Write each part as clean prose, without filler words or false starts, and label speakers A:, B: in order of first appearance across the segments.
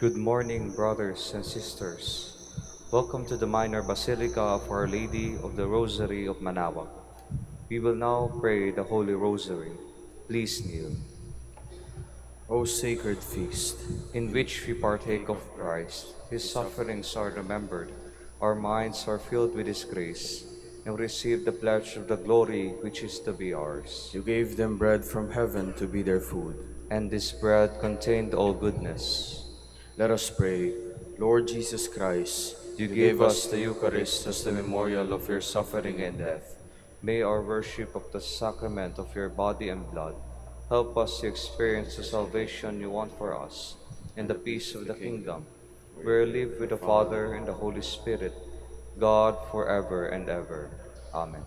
A: Good morning, brothers and sisters. Welcome to the Minor Basilica of Our Lady of the Rosary of Manaoag. We will now pray the Holy Rosary. Please kneel.
B: O sacred feast,
A: In which we partake of Christ, His sufferings are remembered, our minds are filled with His grace, and we receive the pledge of the glory which is to be ours.
B: you gave them bread from heaven to be their food.
A: And this bread contained all goodness.
B: Let us pray. Lord Jesus Christ,
A: You
B: you
A: gave
B: gave
A: us
B: us
A: the
B: the
A: Eucharist
B: Eucharist
A: as
B: as
A: the
B: the
A: memorial
B: memorial
A: of
B: of
A: your
B: your
A: suffering
B: suffering
A: and
B: and
A: death.
B: death.
A: May our worship of the sacrament of your body and blood help us to experience the salvation you want for us and the peace of the kingdom, where you live with the Father and the Holy Spirit, God forever and ever. Amen.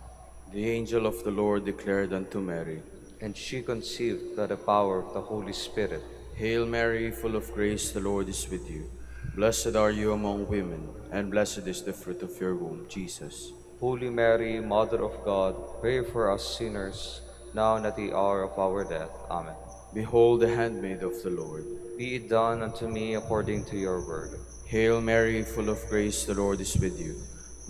B: The angel of the Lord declared unto Mary,
A: And she conceived by the power of the Holy Spirit.
B: Hail Mary, full of grace, the Lord is with you. Blessed are you among women, and blessed is the fruit of your womb, Jesus.
A: Holy Mary, Mother of God, pray for us sinners, now and at the hour of our death. Amen.
B: Behold the handmaid of the Lord.
A: Be it done unto me according to your word.
B: Hail Mary, full of grace, the Lord is with you.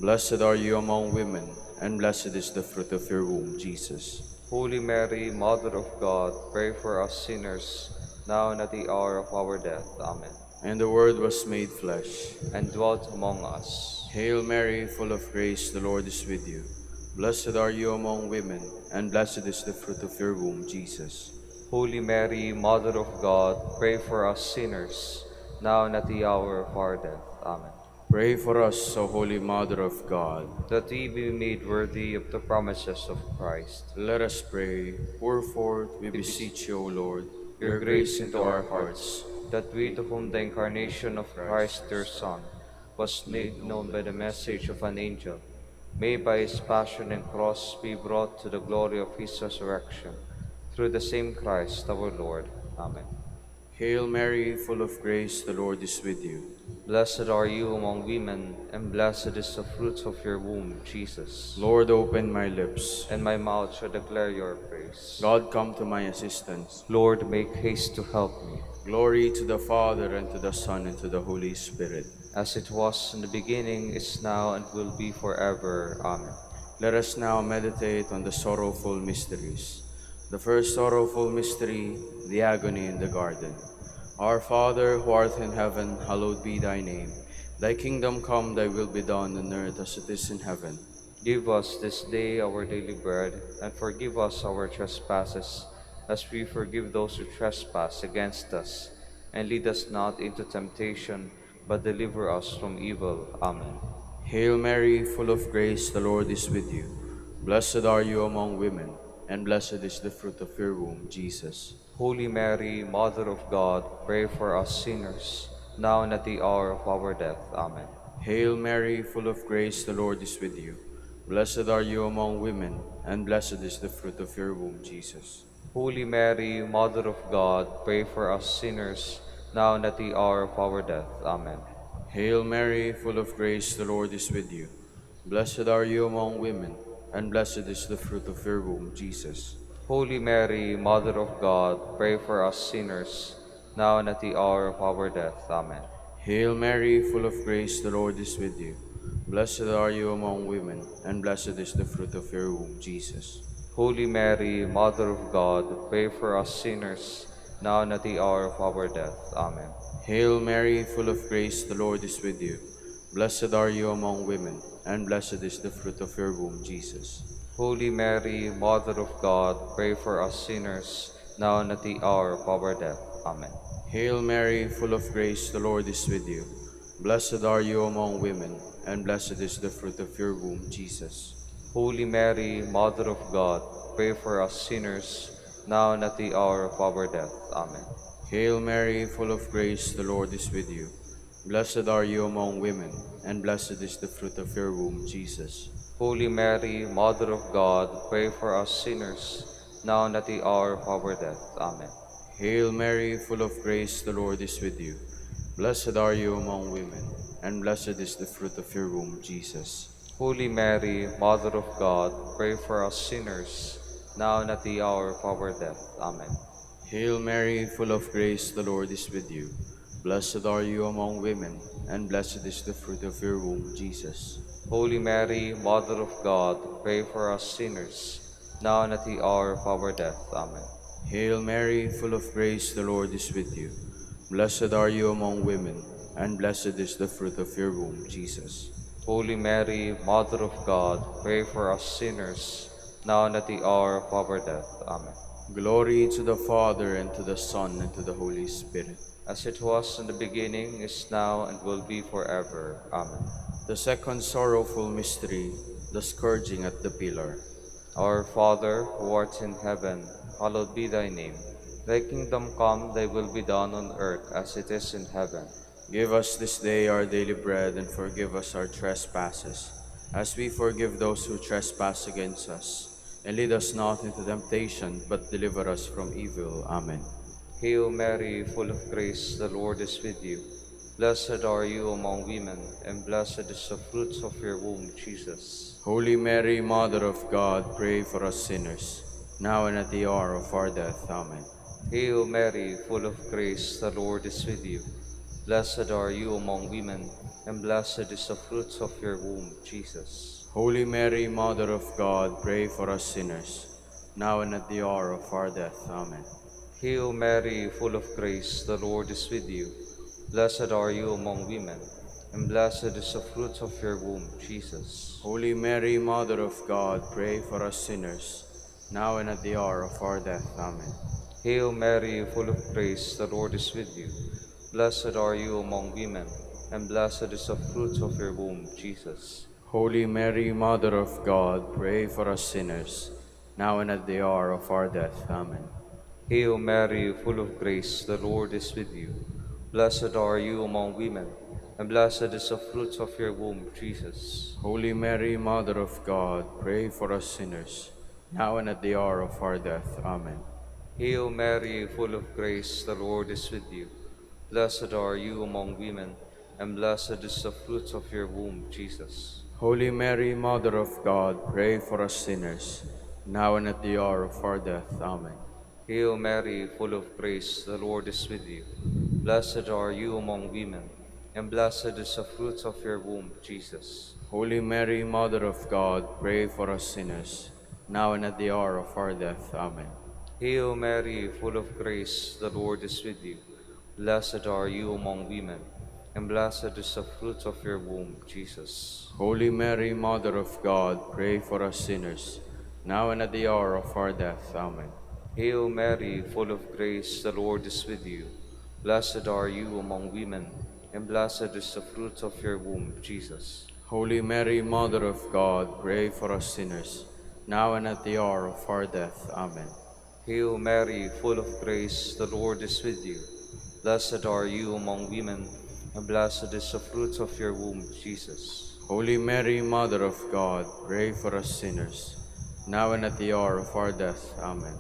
B: Blessed are you among women, and blessed is the fruit of your womb, Jesus.
A: Holy Mary, Mother of God, pray for us sinners, now and at the hour of our death. Amen.
B: And the Word was made flesh.
A: And dwelt among us.
B: Hail Mary, full of grace, the Lord is with you. Blessed are you among women, and blessed is the fruit of your womb, Jesus.
A: Holy Mary, Mother of God, pray for us sinners, now and at the hour of our death. Amen.
B: Pray for us, O Holy Mother of God.
A: That we be made worthy of the promises of Christ.
B: Let us pray. Pour forth, we beseech you, O Lord,
A: Your grace into our hearts, that we to whom the incarnation of Christ your Son was made known by the message of an angel, may by his passion and cross be brought to the glory of his resurrection, through the same Christ our Lord. Amen.
B: Hail Mary, full of grace, the Lord is with you.
A: Blessed are you among women, and blessed is the fruit of your womb, Jesus.
B: Lord, open my lips.
A: And my mouth shall declare your praise.
B: God, come to my assistance.
A: Lord, make haste to help me.
B: Glory to the Father, and to the Son, and to the Holy Spirit.
A: As it was in the beginning, is now, and will be forever. Amen.
B: Let us now meditate on the sorrowful mysteries. The first sorrowful mystery, the agony in the garden. Our Father, who art in heaven, hallowed be thy name. Thy kingdom come, thy will be done on earth as it is in heaven.
A: Give us this day our daily bread, and forgive us our trespasses, as we forgive those who trespass against us. And lead us not into temptation, but deliver us from evil. Amen.
B: Hail Mary, full of grace, the Lord is with you. Blessed are you among women, and blessed is the fruit of your womb, Jesus.
A: Holy Mary, Mother of God, pray for us sinners, now and at the hour of our death. Amen.
B: Hail Mary, full of grace, the Lord is with you. Blessed are you among women, and blessed is the fruit of your womb, Jesus.
A: Holy Mary, Mother of God, pray for us sinners, now and at the hour of our death. Amen.
B: Hail Mary, full of grace, the Lord is with you. Blessed are you among women, and blessed is the fruit of your womb, Jesus.
A: Holy Mary, Mother of God, pray for us sinners, now and at the hour of our death. Amen.
B: Hail Mary, full of grace, the Lord is with you. Blessed are you among women, and blessed is the fruit of your womb, Jesus.
A: Holy Mary, Mother of God, pray for us sinners, now and at the hour of our death. Amen.
B: Hail Mary, full of grace, the Lord is with you. Blessed are you among women, and blessed is the fruit of your womb, Jesus.
A: Holy Mary, Mother of God, pray for us sinners, now and at the hour of our death. Amen.
B: Hail Mary, full of grace, the Lord is with you. Blessed are you among women, and blessed is the fruit of your womb, Jesus.
A: Holy Mary, Mother of God, pray for us sinners, now and at the hour of our death. Amen.
B: Hail Mary, full of grace, the Lord is with you. Blessed are you among women, and blessed is the fruit of your womb, Jesus.
A: Holy Mary, Mother of God, pray for us sinners, now and at the hour of our death. Amen.
B: Hail Mary, full of grace, the Lord is with you. Blessed are you among women, and blessed is the fruit of your womb, Jesus.
A: Holy Mary, Mother of God, pray for us sinners, now and at the hour of our death. Amen.
B: Hail Mary, full of grace, the Lord is with you. Blessed are you among women, and blessed is the fruit of your womb, Jesus.
A: Holy Mary, Mother of God, pray for us sinners, now and at the hour of our death. Amen.
B: Hail Mary, full of grace, the Lord is with you. Blessed are you among women, and blessed is the fruit of your womb, Jesus.
A: Holy Mary, Mother of God, pray for us sinners, now and at the hour of our death. Amen.
B: Glory to the Father, and to the Son, and to the Holy Spirit.
A: As it was in the beginning, is now, and will be forever. Amen.
B: The second sorrowful mystery, the scourging at the pillar.
A: Our Father, who art in heaven, hallowed be thy name. Thy kingdom come, thy will be done on earth as it is in heaven.
B: Give us this day our daily bread, and forgive us our trespasses, as we forgive those who trespass against us. And lead us not into temptation, but deliver us from evil. Amen.
A: Hail Mary, full of grace, the Lord is with you. Blessed are you among women, and blessed is the fruit of your womb, Jesus.
B: Holy Mary, Mother of God, pray for us sinners, now and at the hour of our death. Amen.
A: Hail Mary, full of grace, the Lord is with you. Blessed are you among women, and blessed is the fruit of your womb, Jesus.
B: Holy Mary, Mother of God, pray for us sinners, now and at the hour of our death. Amen.
A: Hail Mary, full of grace, the Lord is with you. Blessed are you among women, and blessed is the fruit of your womb, Jesus.
B: Holy Mary, Mother of God, pray for us sinners, now and at the hour of our death. Amen.
A: Hail Mary, full of grace, the Lord is with you. Blessed are you among women, and blessed is the fruit of your womb, Jesus.
B: Holy Mary, Mother of God, pray for us sinners, now and at the hour of our death. Amen.
A: Hail Mary, full of grace, the Lord is with you. Blessed are you among women, and blessed is the fruit of your womb, Jesus.
B: Holy Mary, Mother of God, pray for us sinners, now and at the hour of our death. Amen.
A: Hail Mary, full of grace, the Lord is with you. Blessed are you among women, and blessed is the fruit of your womb, Jesus.
B: Holy Mary, Mother of God, pray for us sinners, now and at the hour of our death. Amen.
A: Hail Mary, full of grace, the Lord is with you. Blessed are you among women, and blessed is the fruit of your womb, Jesus.
B: Holy Mary, Mother of God, pray for us sinners, now and at the hour of our death. Amen.
A: Hail Mary, full of grace, the Lord is with you. Blessed are you among women, and blessed is the fruit of your womb, Jesus.
B: Holy Mary, Mother of God, pray for us sinners, now and at the hour of our death. Amen.
A: Hail Mary, full of grace, the Lord is with you. Blessed are you among women, and blessed is the fruit of your womb, Jesus.
B: Holy Mary, Mother of God, pray for us sinners, now and at the hour of our death. Amen.
A: Hail Mary, full of grace, the Lord is with you. Blessed are you among women, and blessed is the fruit of your womb, Jesus.
B: Holy Mary, Mother of God, pray for us sinners, now and at the hour of our death. Amen.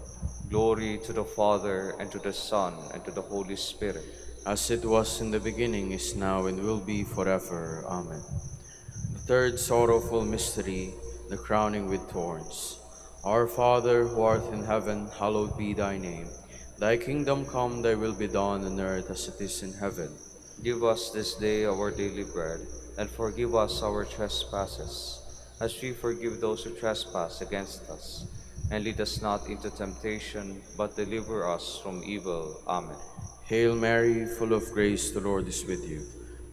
A: Glory to the Father, and to the Son, and to the Holy Spirit.
B: As it was in the beginning, is now, and will be forever. Amen. The third sorrowful mystery, the crowning with thorns. Our Father, who art in heaven, hallowed be thy name. Thy kingdom come, thy will be done on earth as it is in heaven.
A: Give us this day our daily bread, and forgive us our trespasses, as we forgive those who trespass against us. And lead us not into temptation, but deliver us from evil. Amen.
B: Hail Mary, full of grace, the Lord is with you.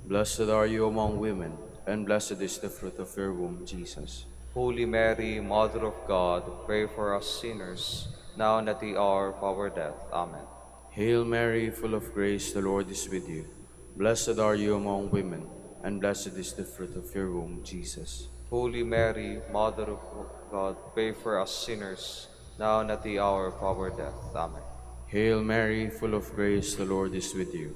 B: Blessed are you among women, and blessed is the fruit of your womb, Jesus.
A: Holy Mary, Mother of God, pray for us sinners, now and at the hour of our death. Amen.
B: Hail Mary, full of grace, the Lord is with you. Blessed are you among women, and blessed is the fruit of your womb, Jesus.
A: Holy Mary, Mother of God, pray for us sinners, now and at the hour of our death. Amen.
B: Hail Mary, full of grace, the Lord is with you.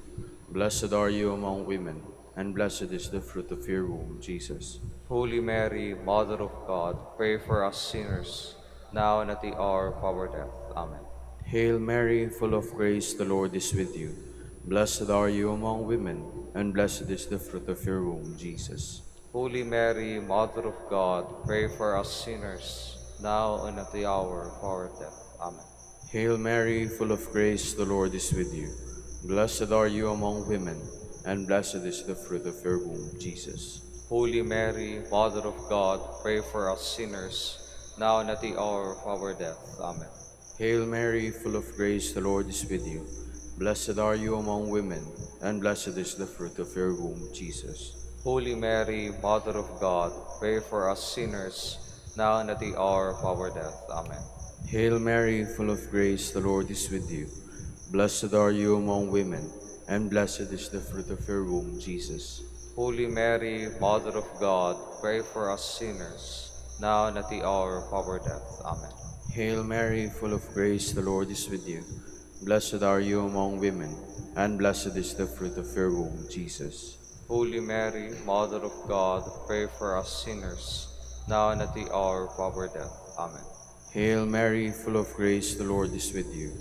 B: Blessed are you among women, and blessed is the fruit of your womb, Jesus.
A: Holy Mary, Mother of God, pray for us sinners, now and at the hour of our death. Amen.
B: Hail Mary, full of grace, the Lord is with you. Blessed are you among women, and blessed is the fruit of your womb, Jesus.
A: Holy Mary, Mother of God, pray for us sinners, now and at the hour of our death. Amen.
B: Hail Mary, full of grace, the Lord is with you. Blessed are you among women, and blessed is the fruit of your womb, Jesus.
A: Holy Mary, Mother of God, pray for us sinners, now and at the hour of our death. Amen.
B: Hail Mary, full of grace, the Lord is with you. Blessed are you among women, and blessed is the fruit of your womb, Jesus.
A: Holy Mary, Mother of God, pray for us sinners, now and at the hour of our death. Amen.
B: Hail Mary, full of grace, the Lord is with you. Blessed are you among women, and blessed is the fruit of your womb, Jesus.
A: Holy Mary, Mother of God, pray for us sinners, now and at the hour of our death. Amen.
B: Hail Mary, full of grace, the Lord is with you. Blessed are you among women, and blessed is the fruit of your womb, Jesus.
A: Holy Mary, Mother of God, pray for us sinners, now and at the hour of our death. Amen.
B: Hail Mary, full of grace, the Lord is with you.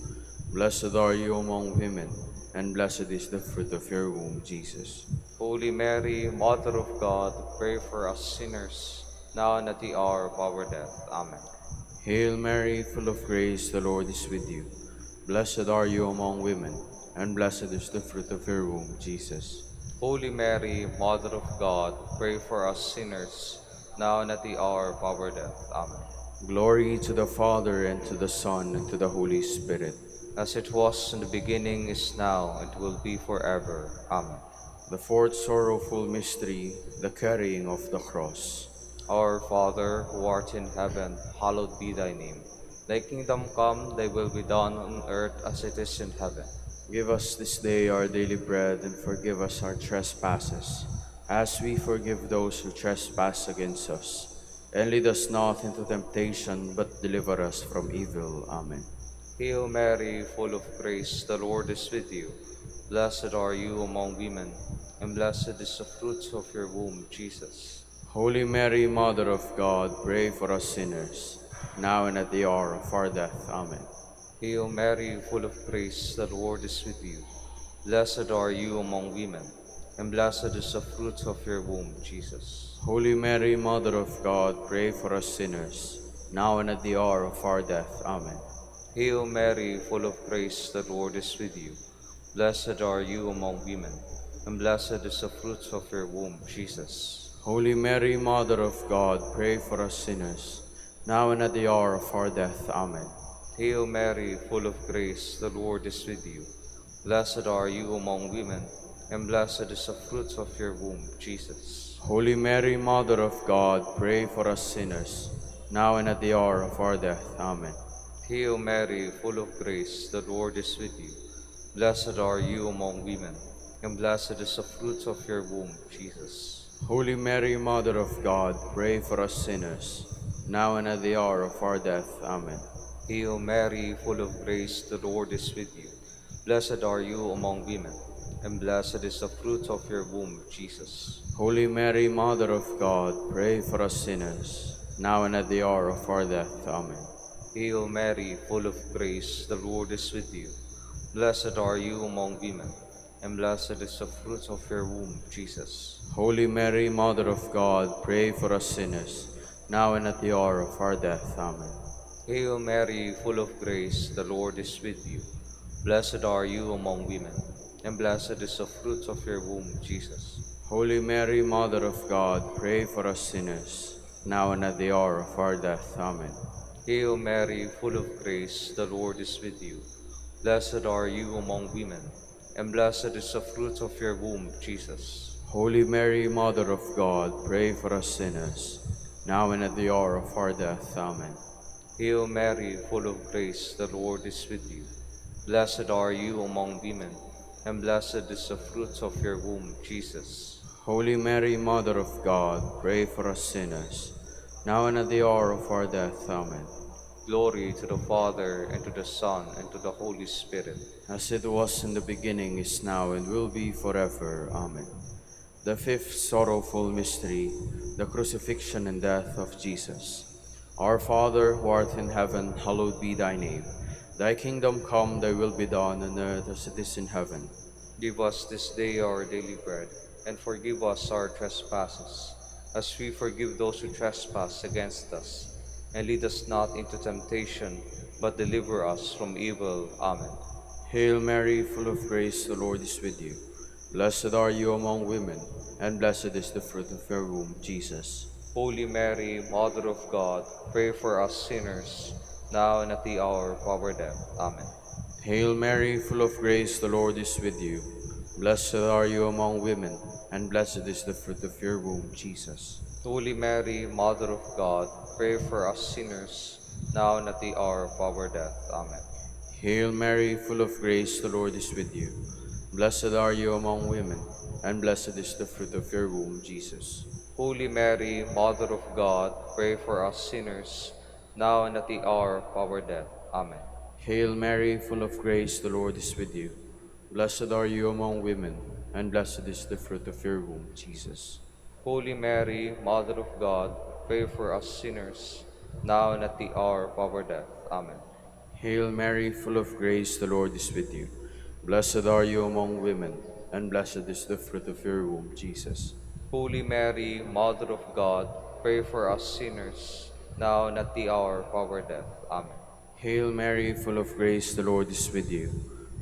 B: Blessed are you among women, and blessed is the fruit of your womb, Jesus.
A: Holy Mary, Mother of God, pray for us sinners, now and at the hour of our death. Amen.
B: Hail Mary, full of grace, the Lord is with you. Blessed are you among women, and blessed is the fruit of your womb, Jesus.
A: Holy Mary, Mother of God, pray for us sinners, now and at the hour of our death. Amen.
B: Glory to the Father, and to the Son, and to the Holy Spirit.
A: As it was in the beginning, is now, and will be forever. Amen.
B: The fourth sorrowful mystery, the carrying of the cross.
A: Our Father, who art in heaven, hallowed be thy name. Thy kingdom come, thy will be done on earth as it is in heaven.
B: Give us this day our daily bread, and forgive us our trespasses, as we forgive those who trespass against us. And lead us not into temptation, but deliver us from evil. Amen.
A: Hail Mary, full of grace, the Lord is with you. Blessed are you among women, and blessed is the fruit of your womb, Jesus.
B: Holy Mary, Mother of God, pray for us sinners, now and at the hour of our death. Amen.
A: Hail Mary, full of grace, the Lord is with you. Blessed are you among women, and blessed is the fruit of your womb, Jesus.
B: Holy Mary, Mother of God, pray for us sinners, now and at the hour of our death. Amen.
A: Hail Mary, full of grace, the Lord is with you. Blessed are you among women, and blessed is the fruit of your womb, Jesus.
B: Holy Mary, Mother of God, pray for us sinners, now and at the hour of our death. Amen.
A: Hail Mary, full of grace, the Lord is with you. Blessed are you among women, and blessed is the fruit of your womb, Jesus.
B: Holy Mary, Mother of God, pray for us sinners, now and at the hour of our death. Amen.
A: Hail Mary, full of grace, the Lord is with you. Blessed are you among women, and blessed is the fruit of your womb, Jesus.
B: Holy Mary, Mother of God, pray for us sinners, now and at the hour of our death. Amen.
A: Hail Mary, full of grace, the Lord is with you. Blessed are you among women, and blessed is the fruit of your womb, Jesus.
B: Holy Mary, Mother of God, pray for us sinners, now and at the hour of our death. Amen.
A: Hail Mary, full of grace, the Lord is with you. Blessed are you among women, and blessed is the fruit of your womb, Jesus.
B: Holy Mary, Mother of God, pray for us sinners, now and at the hour of our death. Amen.
A: Hail Mary, full of grace, the Lord is with you. Blessed are you among women, and blessed is the fruit of your womb, Jesus.
B: Holy Mary, Mother of God, pray for us sinners, now and at the hour of our death. Amen.
A: Hail Mary, full of grace, the Lord is with you. Blessed are you among women, and blessed is the fruit of your womb, Jesus.
B: Holy Mary, Mother of God, pray for us sinners, now and at the hour of our death. Amen.
A: Hail Mary, full of grace, the Lord is with you. Blessed are you among women, and blessed is the fruit of your womb, Jesus.
B: Holy Mary, Mother of God, pray for us sinners, now and at the hour of our death. Amen.
A: Glory to the Father, and to the Son, and to the Holy Spirit.
B: As it was in the beginning, is now, and will be forever. Amen. The fifth sorrowful mystery, the crucifixion and death of Jesus. Our Father, who art in heaven, hallowed be thy name. Thy kingdom come, thy will be done on earth as it is in heaven.
A: Give us this day our daily bread, and forgive us our trespasses, as we forgive those who trespass against us. And lead us not into temptation, but deliver us from evil. Amen.
B: Hail Mary, full of grace, the Lord is with you. Blessed are you among women, and blessed is the fruit of your womb, Jesus.
A: Holy Mary, Mother of God, pray for us sinners, now and at the hour of our death. Amen.
B: Hail Mary, full of grace, the Lord is with you. Blessed are you among women, and blessed is the fruit of your womb, Jesus.
A: Holy Mary, Mother of God, pray for us sinners, now and at the hour of our death. Amen.
B: Hail Mary, full of grace, the Lord is with you. Blessed are you among women, and blessed is the fruit of your womb, Jesus.
A: Holy Mary, Mother of God, pray for us sinners, now and at the hour of our death. Amen.
B: Hail Mary, full of grace, the Lord is with you. Blessed are you among women, and blessed is the fruit of your womb, Jesus.
A: Holy Mary, Mother of God, pray for us sinners, now and at the hour of our death. Amen.
B: Hail Mary, full of grace, the Lord is with you. Blessed are you among women, and blessed is the fruit of your womb, Jesus.
A: Holy Mary, Mother of God, pray for us sinners, now and at the hour of our death. Amen.
B: Hail Mary, full of grace, the Lord is with you.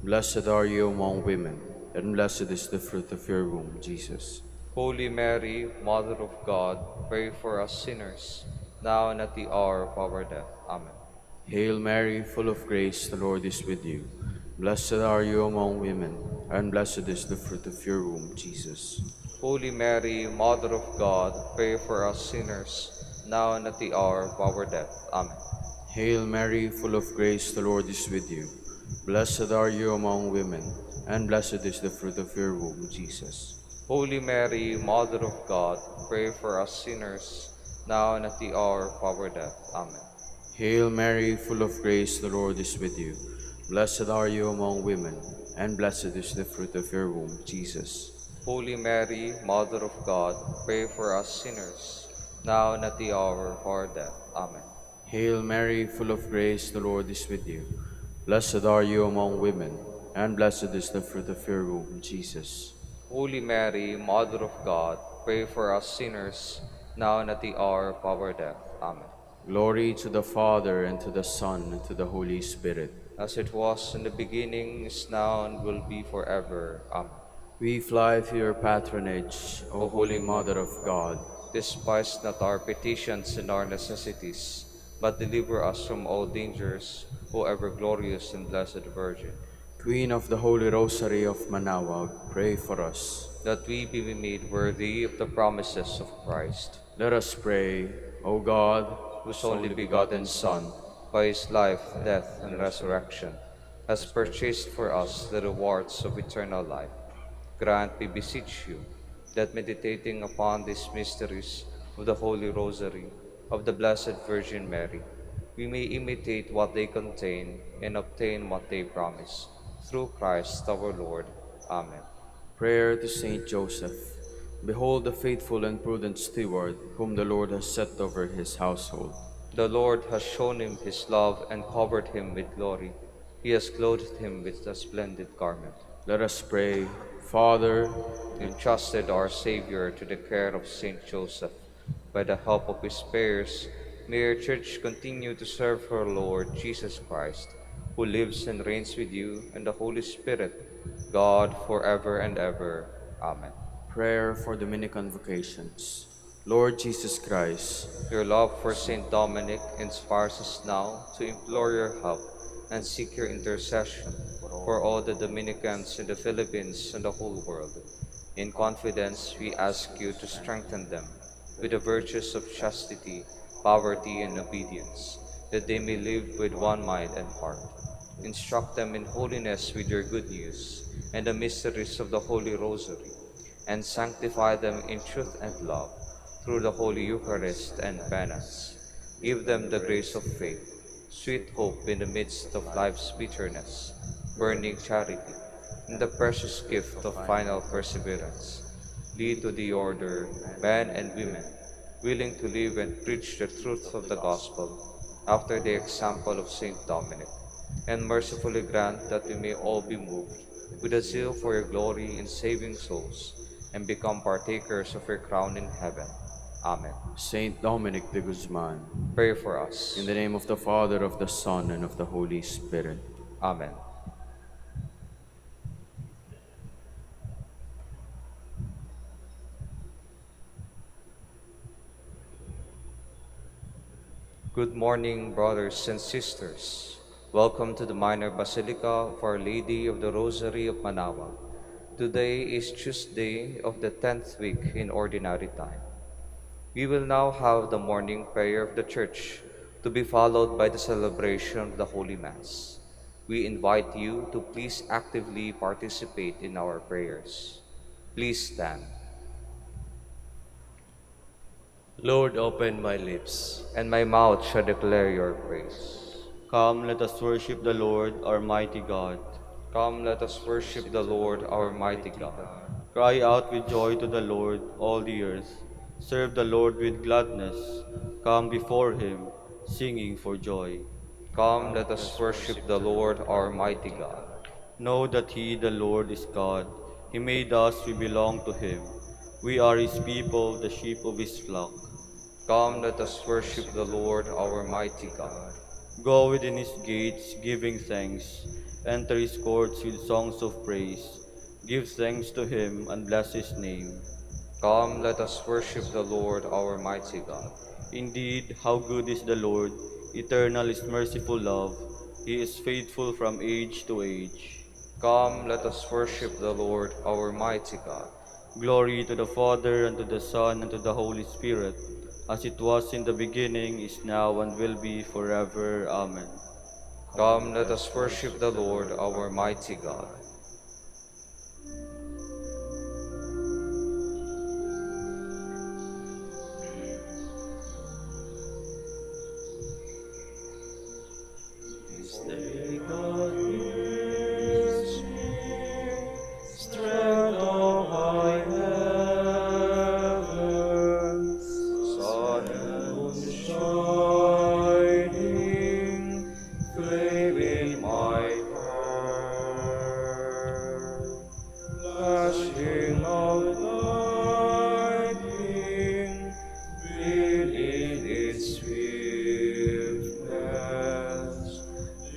B: Blessed are you among women, and blessed is the fruit of your womb, Jesus.
A: Holy Mary, Mother of God, pray for us sinners, now and at the hour of our death. Amen.
B: Hail Mary, full of grace, the Lord is with you. Blessed are you among women, and blessed is the fruit of your womb, Jesus.
A: Holy Mary, Mother of God, pray for us sinners, now and at the hour of our death. Amen.
B: Hail Mary, full of grace, the Lord is with you. Blessed are you among women, and blessed is the fruit of your womb, Jesus.
A: Holy Mary, Mother of God, pray for us sinners, now and at the hour of our death. Amen.
B: Hail Mary, full of grace, the Lord is with you. Blessed are you among women, and blessed is the fruit of your womb, Jesus.
A: Holy Mary, Mother of God, pray for us sinners, now and at the hour of our death. Amen.
B: Hail Mary, full of grace, the Lord is with you. Blessed are you among women, and blessed is the fruit of your womb, Jesus.
A: Holy Mary, Mother of God, pray for us sinners, now and at the hour of our death. Amen.
B: Glory to the Father, and to the Son, and to the Holy Spirit.
A: As it was in the beginning, is now, and will be forever. Amen.
B: We fly to your patronage, O Holy Mother of God.
A: Despise not our petitions and our necessities, but deliver us from all dangers, O ever glorious and blessed Virgin,
B: Queen of the Holy Rosary of Manaoag, pray for us.
A: that we be made worthy of the promises of Christ,
B: Let us pray, O God,
A: whose only begotten Son, by his life, death, and resurrection, has purchased for us the rewards of eternal life. Grant, we beseech you, that meditating upon these mysteries of the Holy Rosary of the Blessed Virgin Mary, we may imitate what they contain and obtain what they promise. Through Christ our Lord. Amen.
B: Prayer to Saint Joseph. Behold the faithful and prudent steward whom the Lord has set over his household.
A: The Lord has shown him his love and covered him with glory. He has clothed him with a splendid garment.
B: Let us pray. Father,
A: Entrusted our Savior to the care of Saint Joseph. By the help of his prayers, may your Church continue to serve her Lord Jesus Christ, who lives and reigns with you and the Holy Spirit, God, forever and ever. Amen.
B: prayer for Dominican vocations. Lord Jesus Christ,
A: Your love for Saint Dominic inspires us now to implore your help and seek your intercession for all the Dominicans in the Philippines and the whole world. In confidence, we ask you to strengthen them with the virtues of chastity, poverty, and obedience, that they may live with one mind and heart. Instruct them in holiness with your good news and the mysteries of the Holy Rosary, and sanctify them in truth and love through the Holy Eucharist and penance. Give them the grace of faith, sweet hope in the midst of life's bitterness, burning charity, and the precious gift of final perseverance. Lead to the order men and women willing to live and preach the truth of the gospel after the example of Saint Dominic, and mercifully grant that we may all be moved with a zeal for your glory in saving souls, and become partakers of your crown in heaven. Amen.
B: Saint Dominic de Guzman,
A: Pray for us.
B: in the name of the Father, of the Son, and of the Holy Spirit.
A: Amen. Good morning, brothers and sisters. Welcome to the Minor Basilica of Our Lady of the Rosary of Manaoag. Today is Tuesday of the 10th week in Ordinary Time. We will now have the morning prayer of the Church, to be followed by the celebration of the Holy Mass. We invite you to please actively participate in our prayers. Please stand.
C: Lord, open my lips.
A: And my mouth shall declare your praise.
D: Come, let us worship the Lord, our mighty God.
A: Come, let us worship the Lord, our mighty God.
D: Cry out with joy to the Lord, all the earth. Serve the Lord with gladness. Come before him, singing for joy.
A: Come, let us worship the Lord, our mighty God.
D: Know that he, the Lord, is God. He made us, we belong to him. We are his people, the sheep of his flock.
A: Come, let us worship the Lord, our mighty God.
D: Go within his gates, giving thanks. Enter his courts with songs of praise. Give thanks to him and bless his name.
A: Come, let us worship the Lord, our mighty God.
D: Indeed, how good is the Lord! Eternal is merciful love. He is faithful from age to age.
A: Come, let us worship the Lord, our mighty God.
D: Glory to the Father, and to the Son, and to the Holy Spirit, as it was in the beginning, is now, and will be forever. Amen.
A: Come, let us worship the Lord, our mighty God.
C: This day God gives me strength of high heavens, sun and moon shining, flame in my heart, flashing of lightning, wind in its swiftness,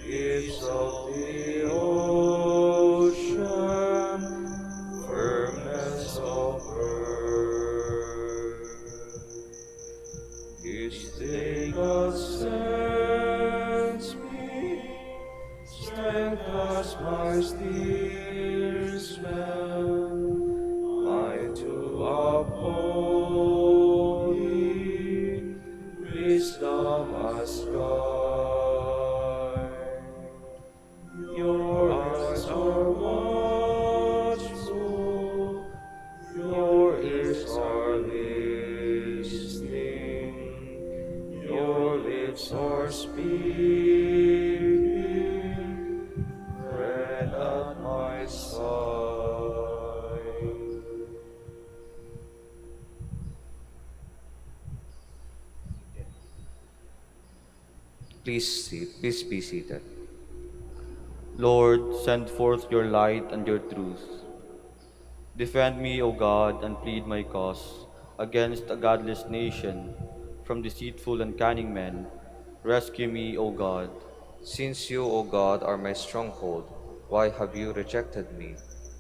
C: lips of the ocean, firmness of earth. This day God sends me, strength as my steersman, might to uphold thee, wisdom as guide. Your eyes are watchful, your ears are listening, your lips are speaking, bread at my side.
A: Please be seated.
D: Lord, send forth your light and your truth. Defend me, O God, and plead my cause against a godless nation, from deceitful and cunning men. Rescue me, O God.
A: Since you, O God, are my stronghold, why have you rejected me?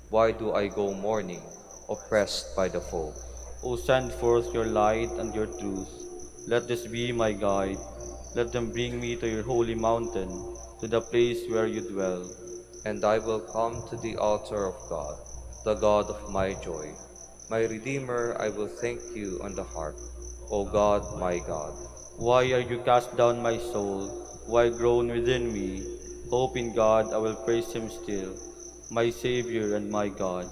A: Why do I go mourning, oppressed by the foe?
D: O send forth your light and your truth. Let this be my guide. Let them bring me to your holy mountain, to the place where you dwell.
A: And I will come to the altar of God, the God of my joy. My Redeemer, I will thank you on the harp, O God, my God.
D: Why are you cast down, my soul? Why groan within me? Hope in God, I will praise him still, my Savior and my God.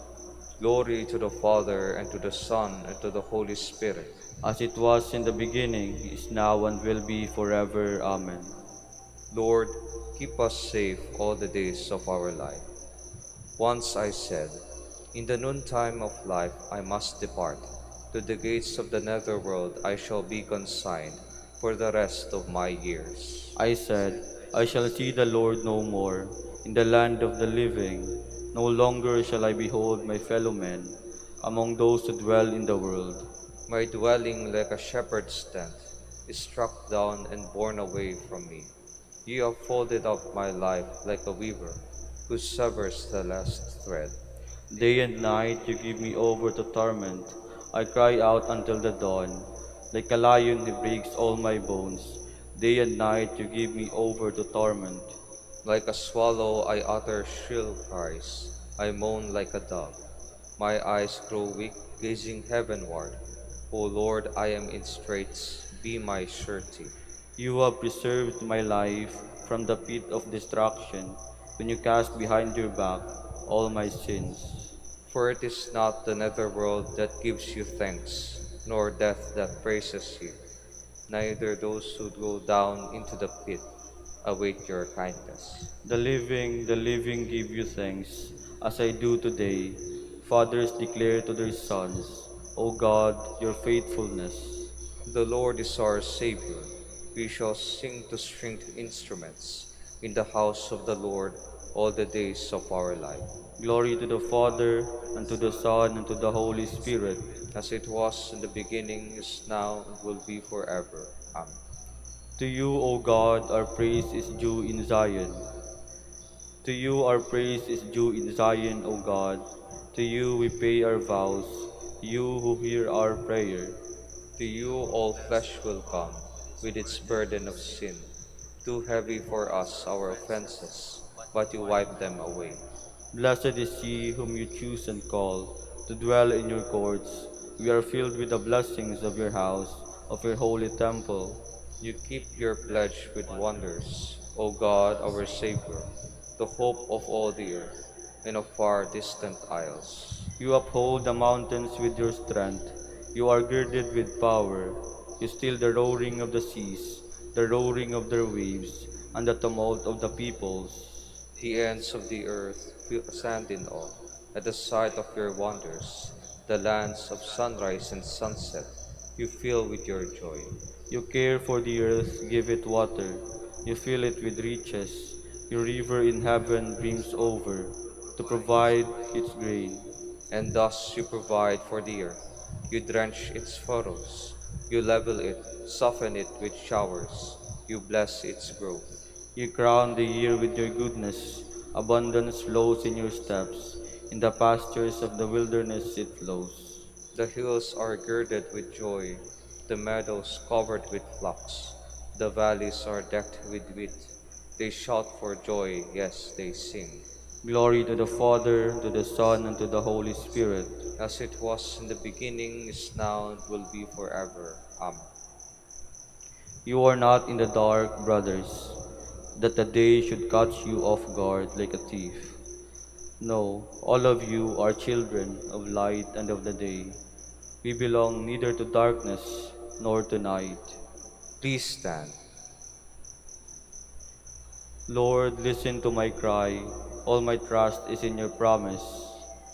A: Glory to the Father, and to the Son, and to the Holy Spirit.
D: As it was in the beginning, is now, and will be forever. Amen.
A: Lord, keep us safe all the days of our life. Once I said, in the noontime of life I must depart. To the gates of the netherworld I shall be consigned for the rest of my years.
D: I said, I shall see the Lord no more, in the land of the living. No longer shall I behold my fellow men, among those who dwell in the world.
A: My dwelling, like a shepherd's tent, is struck down and borne away from me. You have folded up my life like a weaver, who severs the last thread.
D: Day and night you give me over to torment. I cry out until the dawn. Like a lion he breaks all my bones. Day and night you give me over to torment.
A: Like a swallow I utter shrill cries, I moan like a dove. My eyes grow weak, gazing heavenward. O Lord, I am in straits, be my surety.
D: You have preserved my life from the pit of destruction when you cast behind your back all my sins.
A: For it is not the netherworld that gives you thanks, nor death that praises you, neither those who go down into the pit await your kindness.
D: The living give you thanks, as I do today. Fathers declare to their sons, O God, your faithfulness.
A: The Lord is our Savior. We shall sing to stringed instruments in the house of the Lord all the days of our life.
D: Glory to the Father, and to the Son, and to the Holy Spirit.
A: As it was in the beginning, is now, and will be forever. Amen.
D: To you, O God, our praise is due in Zion. To you our praise is due in Zion, O God. To you we pay our vows, you who hear our prayer.
A: To you all flesh will come, with its burden of sin, too heavy for us our offenses, but you wipe them away.
D: Blessed is he whom you choose and call to dwell in your courts. We are filled with the blessings of your house, of your holy temple.
A: You keep your pledge with wonders, O God, our Savior, the hope of all the earth, and of far distant isles.
D: You uphold the mountains with your strength. You are girded with power. You still the roaring of the seas, the roaring of their waves, and the tumult of the peoples.
A: The ends of the earth stand in awe at the sight of your wonders. The lands of sunrise and sunset you fill with your joy.
D: You care for the earth, give it water. You fill it with riches. Your river in heaven brims over to provide its grain.
A: And thus you provide for the earth. You drench its furrows. You level it, soften it with showers. You bless its growth.
D: You crown the year with your goodness. Abundance flows in your steps. In the pastures of the wilderness it flows.
A: The hills are girded with joy, the meadows covered with flocks. The valleys are decked with wheat. They shout for joy, yes, they sing.
D: Glory to the Father, to the Son, and to the Holy Spirit.
A: As it was in the beginning, is now, and will be forever. Amen.
D: You are not in the dark, brothers, that the day should catch you off guard like a thief. No, all of you are children of light and of the day. We belong neither to darkness nor to night.
A: Please stand.
D: Lord, listen to my cry. All my trust is in your promise.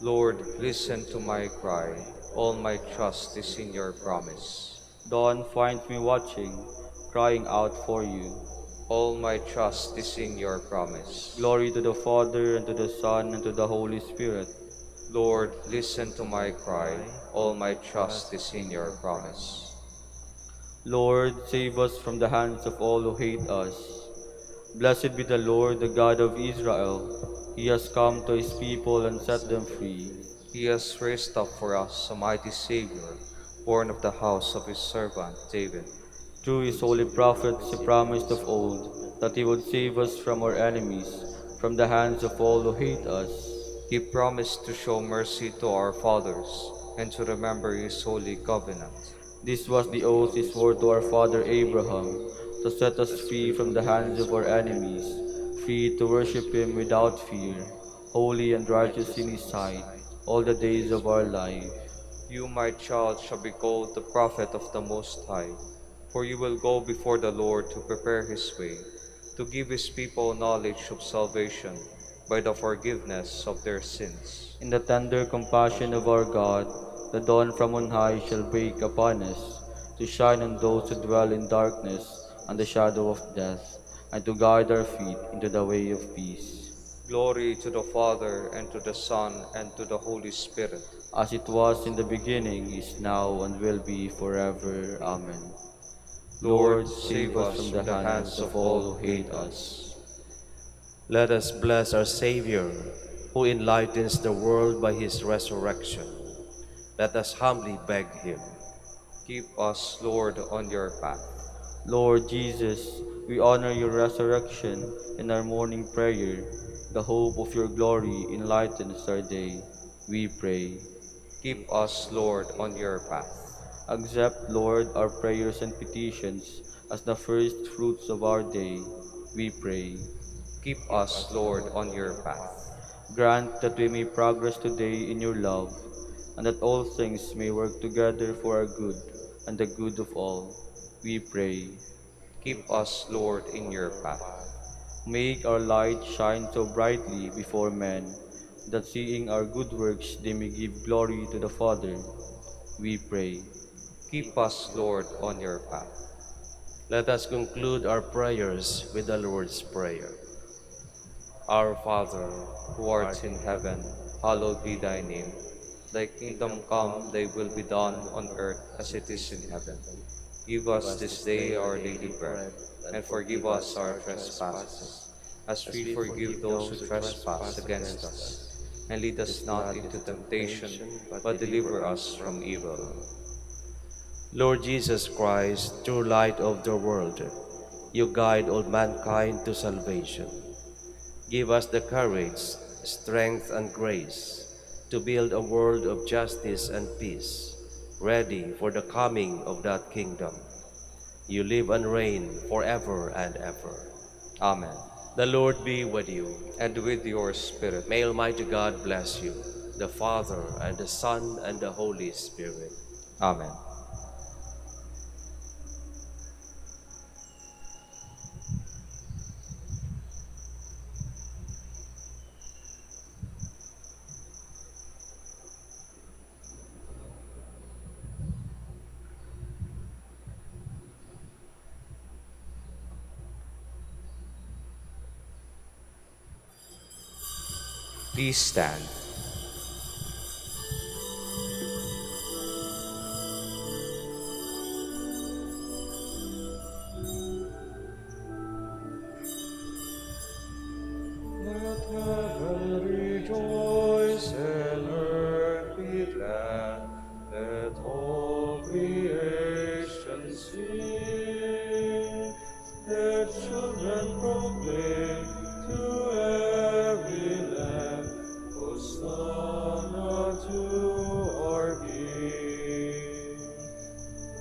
A: Lord, listen to my cry. All my trust is in your promise.
D: Dawn finds me watching, crying out for you.
A: All my trust is in your promise.
D: Glory to the Father, and to the Son, and to the Holy Spirit.
A: Lord, listen to my cry. All my trust is in your promise.
D: Lord, save us from the hands of all who hate us. Blessed be the Lord, the God of Israel. He has come to his people and set them free.
A: He has raised up for us a mighty Savior, born of the house of his servant David.
D: Through his holy prophets he promised of old that he would save us from our enemies, from the hands of all who hate us.
A: He promised to show mercy to our fathers and to remember his holy covenant.
D: This was the oath he swore to our father Abraham, to set us free from the hands of our enemies, free to worship him without fear, holy and righteous in his sight, all the days of our life.
A: You, my child, shall be called the prophet of the Most High, for you will go before the Lord to prepare his way, to give his people knowledge of salvation by the forgiveness of their sins.
D: In the tender compassion of our God, the dawn from on high shall break upon us, to shine on those who dwell in darkness and the shadow of death, and to guide our feet into the way of peace.
A: Glory to the Father, and to the Son, and to the Holy Spirit.
D: As it was in the beginning, is now, and will be forever. Amen.
A: Lord, save us from the hands of all who hate us.
C: Let us bless our Savior, who enlightens the world by his resurrection. Let us humbly beg him.
A: Keep us, Lord, on your path.
D: Lord Jesus, we honor your resurrection in our morning prayer. The hope of your glory enlightens our day. We pray.
A: Keep us, Lord, on your path.
D: Accept, Lord, our prayers and petitions as the first fruits of our day. We pray.
A: Keep us, Lord, on your path.
D: Grant that we may progress today in your love, and that all things may work together for our good and the good of all. We pray.
A: Keep us, Lord, in your path.
D: Make our light shine so brightly before men, that seeing our good works they may give glory to the Father. We pray.
A: Keep us, Lord, on your path.
C: Let us conclude our prayers with the Lord's Prayer. Our Father,
A: Who
C: who
A: art
C: art
A: in
C: in
A: heaven,
C: heaven,
A: hallowed be
C: hallowed be
A: thy
C: thy
A: name.
C: name.
A: Thy
C: Thy
A: kingdom
C: kingdom
A: come,
C: come,
A: thy
C: thy
A: will be
C: will be
A: done
C: done
A: on
C: on
A: earth
C: earth
A: as
C: as
A: it
C: it
A: is
C: is
A: in
C: in
A: heaven.
C: heaven.
A: Give
C: Give
A: us
C: us
A: this
C: this
A: day
C: day our
A: our daily
C: daily
A: bread,
C: bread,
A: and
C: and
A: forgive
C: forgive
A: us
C: us
A: our
C: our
A: trespasses,
C: trespasses,
A: as
C: as
A: we
C: we
A: forgive
C: forgive
A: those who
C: those who
A: trespass
C: trespass
A: against
C: against
A: us.
C: us.
A: And lead
C: Lead
A: us
C: us
A: not
C: not
A: into
C: into
A: temptation,
C: temptation, but
A: but
C: deliver
A: deliver
C: us
A: us
C: from
A: from evil.
C: evil. Lord Jesus Christ, true light of the world, you guide all mankind to salvation. Give us the courage, strength, and grace to build a world of justice and peace, ready for the coming of that kingdom. You live and reign forever and ever.
A: Amen.
C: The Lord be with you.
A: And with your spirit.
C: May Almighty God bless you, the Father, and the Son, and the Holy Spirit.
A: Amen. Please stand. Let heaven rejoice and earth be glad. Let all creation sing. Let children proclaim to every land, Hosanna to our King.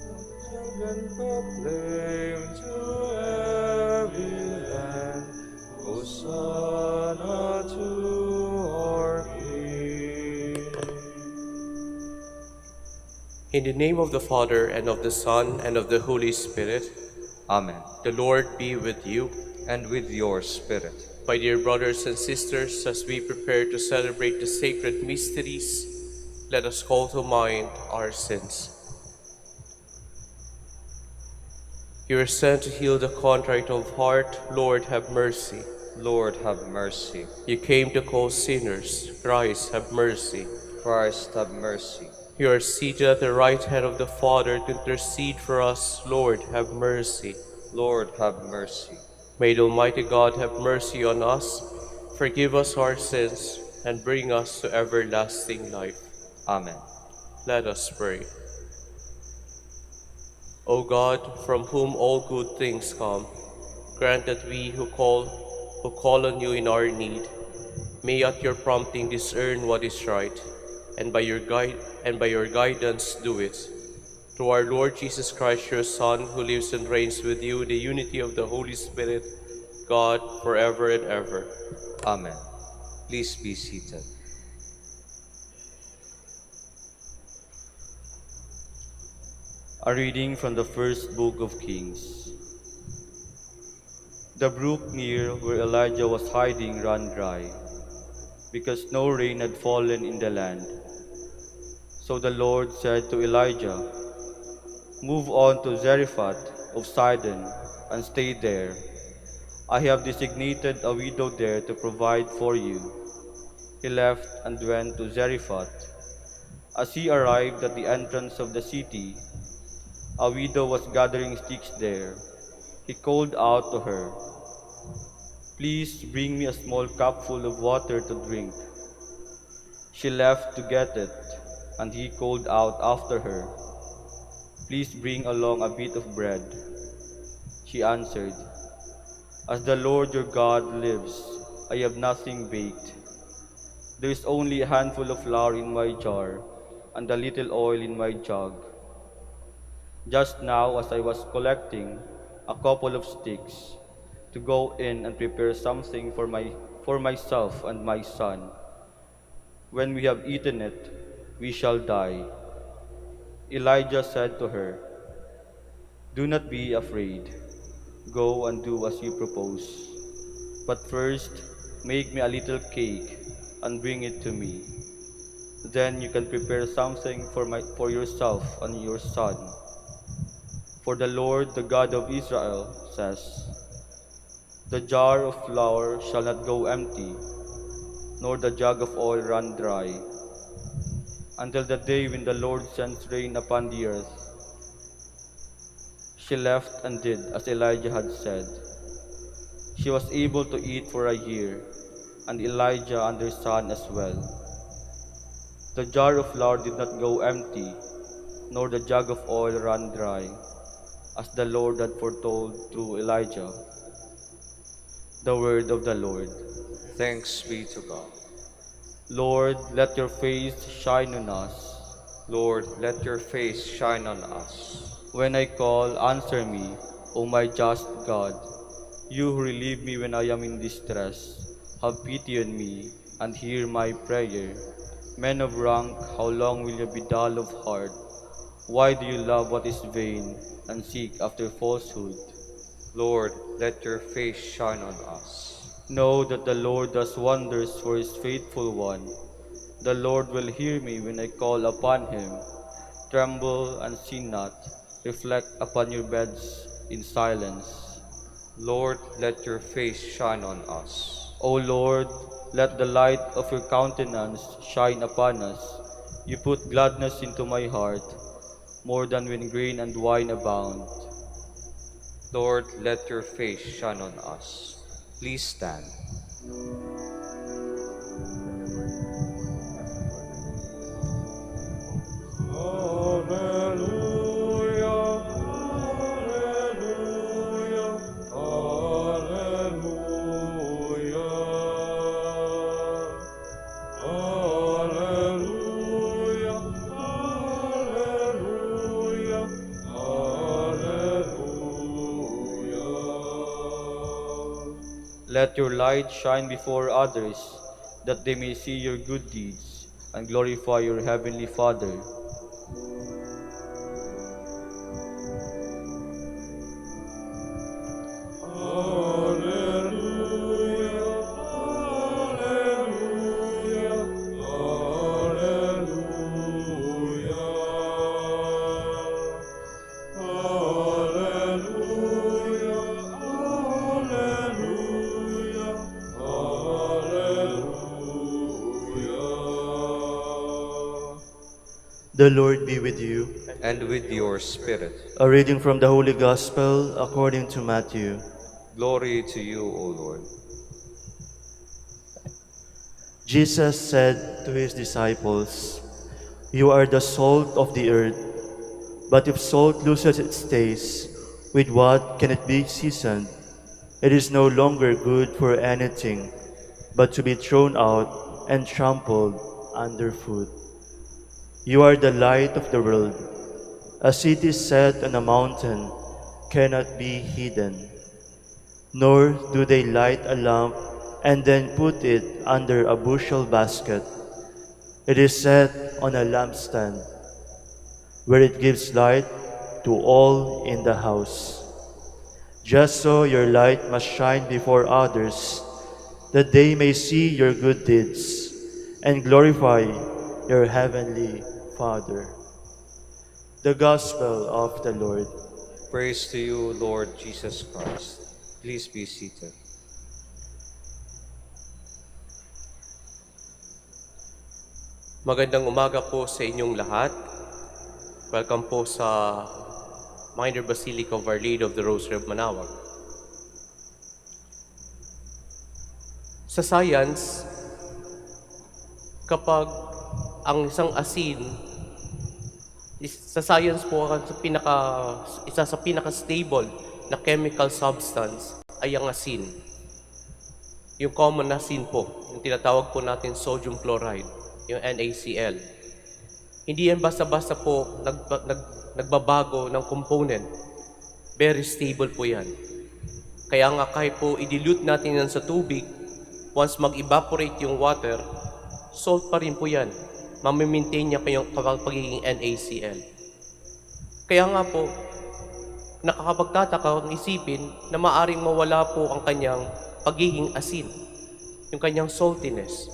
A: Let children proclaim to every land, Hosanna to our King.
E: In the name of the Father, and of the Son, and of the Holy Spirit,
A: Amen.
E: the Lord be with you.
A: And with your spirit.
E: My dear brothers and sisters, as we prepare to celebrate the sacred mysteries, let us call to mind our sins. You are sent to heal the contrite of heart. Lord, have mercy.
A: Lord, have mercy.
E: You came to call sinners. Christ, have mercy.
A: Christ, have mercy.
E: You are seated at the right hand of the Father to intercede for us. Lord, have mercy.
A: Lord, have mercy.
E: May the Almighty God have mercy on us, forgive us our sins, and bring us to everlasting life.
A: Amen.
E: Let us pray. O God, from whom all good things come, grant that we who call on you in our need, may at your prompting discern what is right, and by your guidance do it. Through our Lord Jesus Christ, your Son, who lives and reigns with you in the unity of the Holy Spirit, God, forever and ever.
A: Amen. Please be seated.
D: A reading from the first book of Kings. The brook near where Elijah was hiding ran dry, because no rain had fallen in the land. So the Lord said to Elijah, "Move on to Zarephath of Sidon and stay there. I have designated a widow there to provide for you." He left and went to Zarephath. As he arrived at the entrance of the city, a widow was gathering sticks there. He called out to her, "Please bring me a small cupful of water to drink." She left to get it, and he called out after her, "Please bring along a bit of bread." She answered, "As the Lord your God lives, I have nothing baked. There is only a handful of flour in my jar and a little oil in my jug. Just now, as I was collecting a couple of sticks to go in and prepare something for myself and my son, when we have eaten it, we shall die." Elijah said to her, "Do not be afraid. Go and do as you propose. But first, make me a little cake and bring it to me. Then you can prepare something for yourself and your son. For the Lord, the God of Israel, says, 'The jar of flour shall not go empty, nor the jug of oil run dry, until the day when the Lord sends rain upon the earth.'" She left and did as Elijah had said. She was able to eat for a year, and Elijah and her son as well. The jar of flour did not go empty, nor the jug of oil run dry, as the Lord had foretold through Elijah. The word of the Lord.
A: Thanks be to God.
D: Lord, let your face shine on us.
A: Lord, let your face shine on us.
D: When I call, answer me, O my just God. You who relieve me when I am in distress, have pity on me and hear my prayer. Men of rank, how long will you be dull of heart? Why do you love what is vain and seek after falsehood?
A: Lord, let your face shine on us.
D: Know that the Lord does wonders for his faithful one. The Lord will hear me when I call upon him. Tremble and sin not. Reflect upon your beds in silence.
A: Lord, let your face shine on us.
D: O Lord, let the light of your countenance shine upon us. You put gladness into my heart, more than when grain and wine abound.
A: Lord, let your face shine on us. Please stand.
D: Let your light shine before others, that they may see your good deeds and glorify your heavenly Father.
F: The Lord be with you.
A: And with your spirit.
F: A reading from the Holy Gospel according to Matthew.
A: Glory to you, O Lord.
F: Jesus said to his disciples, "You are the salt of the earth, but if salt loses its taste, with what can it be seasoned? It is no longer good for anything, but to be thrown out and trampled underfoot. You are the light of the world. A city set on a mountain cannot be hidden. Nor do they light a lamp and then put it under a bushel basket. It is set on a lampstand, where it gives light to all in the house. Just so your light must shine before others, that they may see your good deeds and glorify your heavenly Father." The Gospel of the Lord.
A: Praise to you, Lord Jesus Christ. Please be seated.
E: Magandang umaga po sa inyong lahat. Welcome po sa Minor Basilica of Our Lady of the Rosary of Manaoag. Sa science, kapag ang isang asin, sa science po, isa sa pinaka-stable na chemical substance ay ang asin. Yung common na asin po, yung tinatawag po natin sodium chloride, yung NaCl. Hindi yan basta-basta po nagbabago ng component. Very stable po yan. Kaya nga kahit po i-dilute natin yan sa tubig, once mag-evaporate yung water, salt pa rin po yan. Mamimaintain niya pa yung pagiging NaCl. Kaya nga po, nakakapagtataka ang isipin na maaring mawala po ang kanyang pagiging asin, yung kanyang saltiness.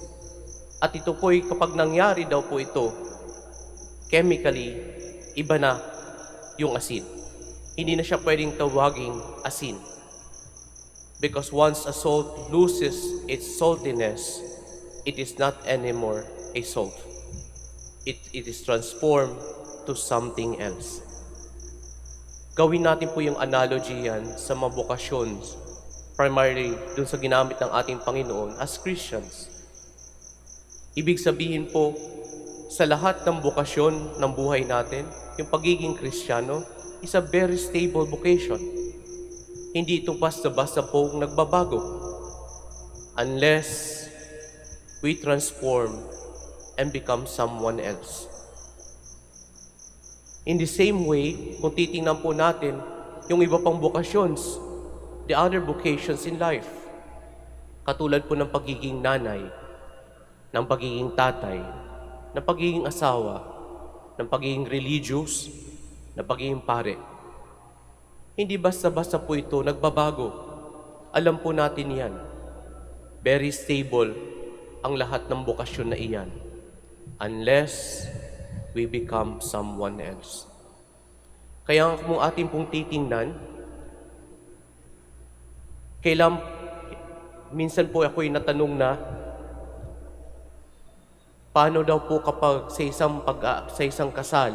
E: At ito po ay kapag nangyari daw po ito, chemically, iba na yung asin. Hindi na siya pwedeng tawaging asin. Because once a salt loses its saltiness, it is not anymore a salt. It is transformed to something else. Gawin natin po yung analogy yan sa mga vocations, primarily dun sa ginamit ng ating Panginoon as Christians. Ibig sabihin po, sa lahat ng bokasyon ng buhay natin, yung pagiging Kristiyano is a very stable vocation. Hindi ito basta-basta po nagbabago. Unless we transform and become someone else. In the same way, kung titingnan po natin yung iba pang vocations, the other vocations in life, katulad po ng pagiging nanay, ng pagiging tatay, ng pagiging asawa, ng pagiging religious, ng pagiging pare. Hindi basta-basta po ito nagbabago. Alam po natin yan. Very stable ang lahat ng bokasyon na iyan. Unless we become someone else. Kaya kung ating pong titingnan, minsan po ako'y natanong na, paano daw po kapag sa isang kasal,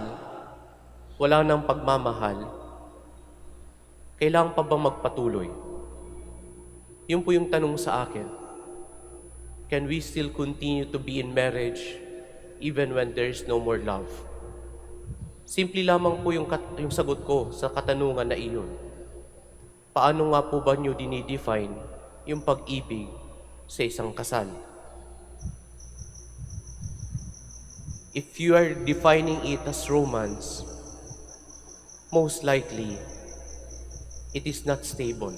E: wala nang pagmamahal, kailangan pa ba magpatuloy? Yun po yung tanong sa akin. Can we still continue to be in marriage even when there is no more love? Simple lamang po yung sagot ko sa katanungan na iyon. Paano nga po ba nyo dinidefine yung pag-ibig sa isang kasal? If you are defining it as romance, most likely, it is not stable.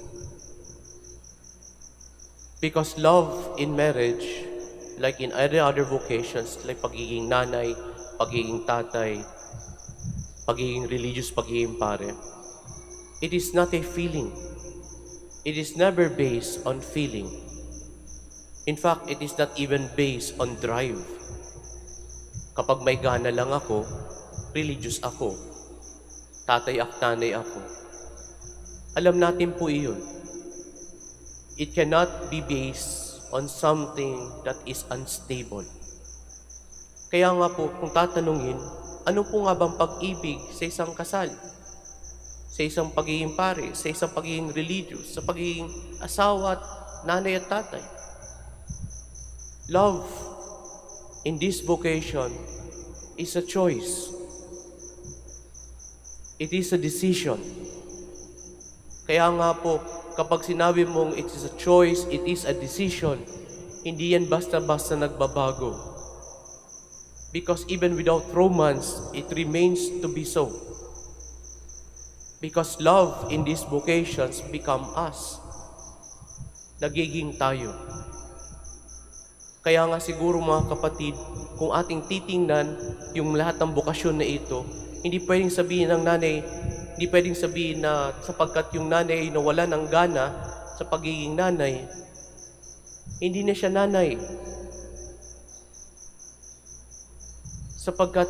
E: Because love in marriage, like in other vocations, like pagiging nanay, pagiging tatay, pagiging religious, pagiging pare, it is not a feeling. It is never based on feeling. In fact, it is not even based on drive. Kapag may gana lang ako, religious ako, tatay at nanay ako. Alam natin po iyon. It cannot be based on something that is unstable. Kaya nga po, kung tatanungin, ano po nga bang pag-ibig sa isang kasal? Sa isang pagiging pare, sa isang pagiging religious, sa pagiging asawa at nanay at tatay? Love in this vocation is a choice. It is a decision. Kaya nga po, kapag sinabi mong it is a choice, it is a decision, hindi yan basta-basta nagbabago. Because even without romance, it remains to be so. Because love in these vocations become us. Nagiging tayo. Kaya nga siguro mga kapatid, kung ating titingnan yung lahat ng bokasyon na ito, hindi pwedeng sabihin ng nanay, hindi pwedeng sabihin na sapagkat yung nanay ay nawala ng gana sa pagiging nanay, hindi na siya nanay. Sapagkat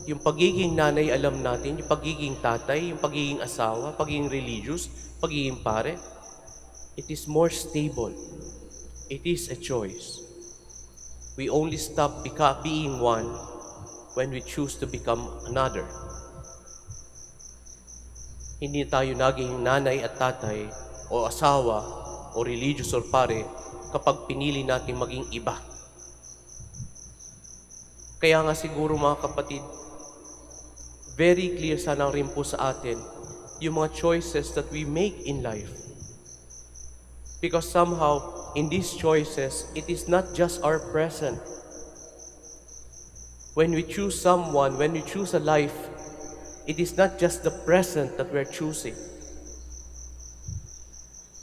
E: yung pagiging nanay, alam natin, yung pagiging tatay, yung pagiging asawa, pagiging religious, pagiging pare, it is more stable. It is a choice. We only stop being one when we choose to become another. Hindi tayo naging nanay at tatay o asawa o religious or pare kapag pinili natin maging iba. Kaya nga siguro mga kapatid, very clear sana rin po sa atin yung mga choices that we make in life. Because somehow, in these choices, it is not just our present. When we choose someone, when we choose a life, it is not just the present that we're choosing.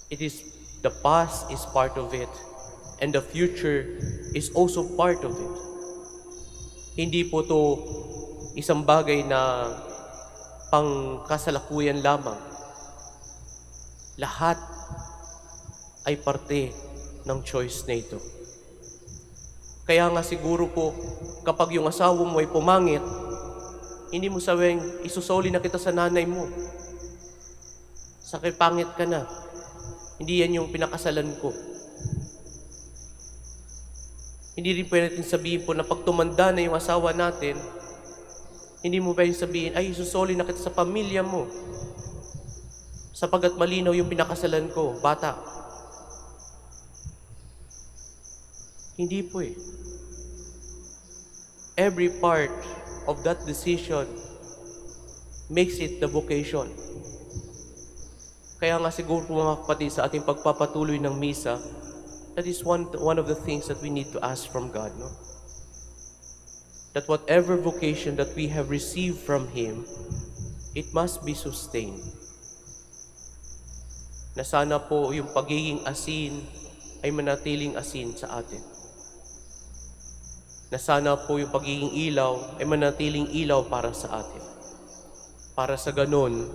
E: It is the past is part of it, and the future is also part of it. Hindi po to isang bagay na pangkasalukuyan lamang. Lahat ay parte ng choice na ito. Kaya nga siguro po, kapag yung asawa mo ay pumangit, hindi mo sabing isusoli na kita sa nanay mo. Sakay pangit ka na. Hindi yan yung pinakasalan ko. Hindi rin pwede natin sabihin po na pag tumanda na yung asawa natin, hindi mo pwede sabihin, ay isusoli na kita sa pamilya mo. Sapagat malinaw yung pinakasalan ko, bata. Hindi po eh. Every part of that decision makes it the vocation. Kaya nga siguro po mga kapatid sa ating pagpapatuloy ng misa, that is one of the things that we need to ask from God, no? That whatever vocation that we have received from Him, it must be sustained. Na sana po yung pagiging asin ay manatiling asin sa atin. Na sana po yung pagiging ilaw ay manatiling ilaw para sa atin. Para sa ganun,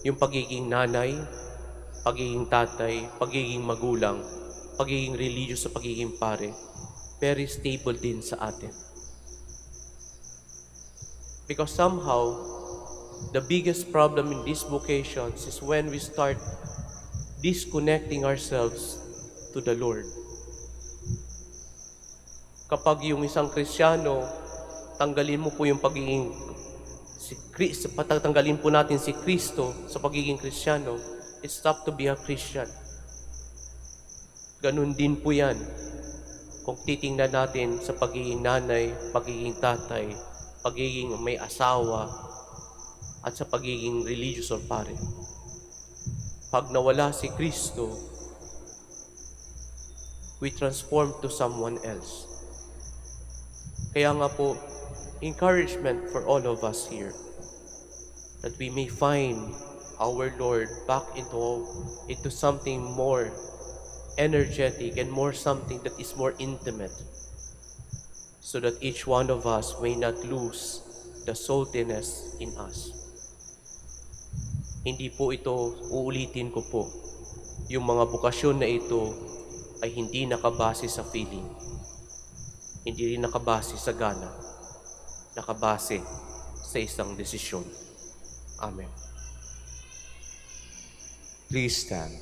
E: yung pagiging nanay, pagiging tatay, pagiging magulang, pagiging religious sa pagiging pare, very stable din sa atin. Because somehow, the biggest problem in these vocations is when we start disconnecting ourselves to the Lord. Kapag yung isang Kristiyano, tanggalin mo po yung pagiging patanggalin po natin si Kristo sa pagiging Kristiyano, it stop to be a Christian. Ganun din po yan kung titingnan natin sa pagiging nanay, pagiging tatay, pagiging may asawa, at sa pagiging religious or pare. Pag nawala si Kristo, we transform to someone else. Kaya nga po, encouragement for all of us here, that we may find our Lord back into something more energetic and more something that is more intimate, so that each one of us may not lose the saltiness in us. Hindi po ito, uulitin ko po, yung mga bukasyon na ito ay hindi nakabase sa feeling, hindi rin nakabase sa gana, nakabase sa isang desisyon. Amen.
A: Please stand.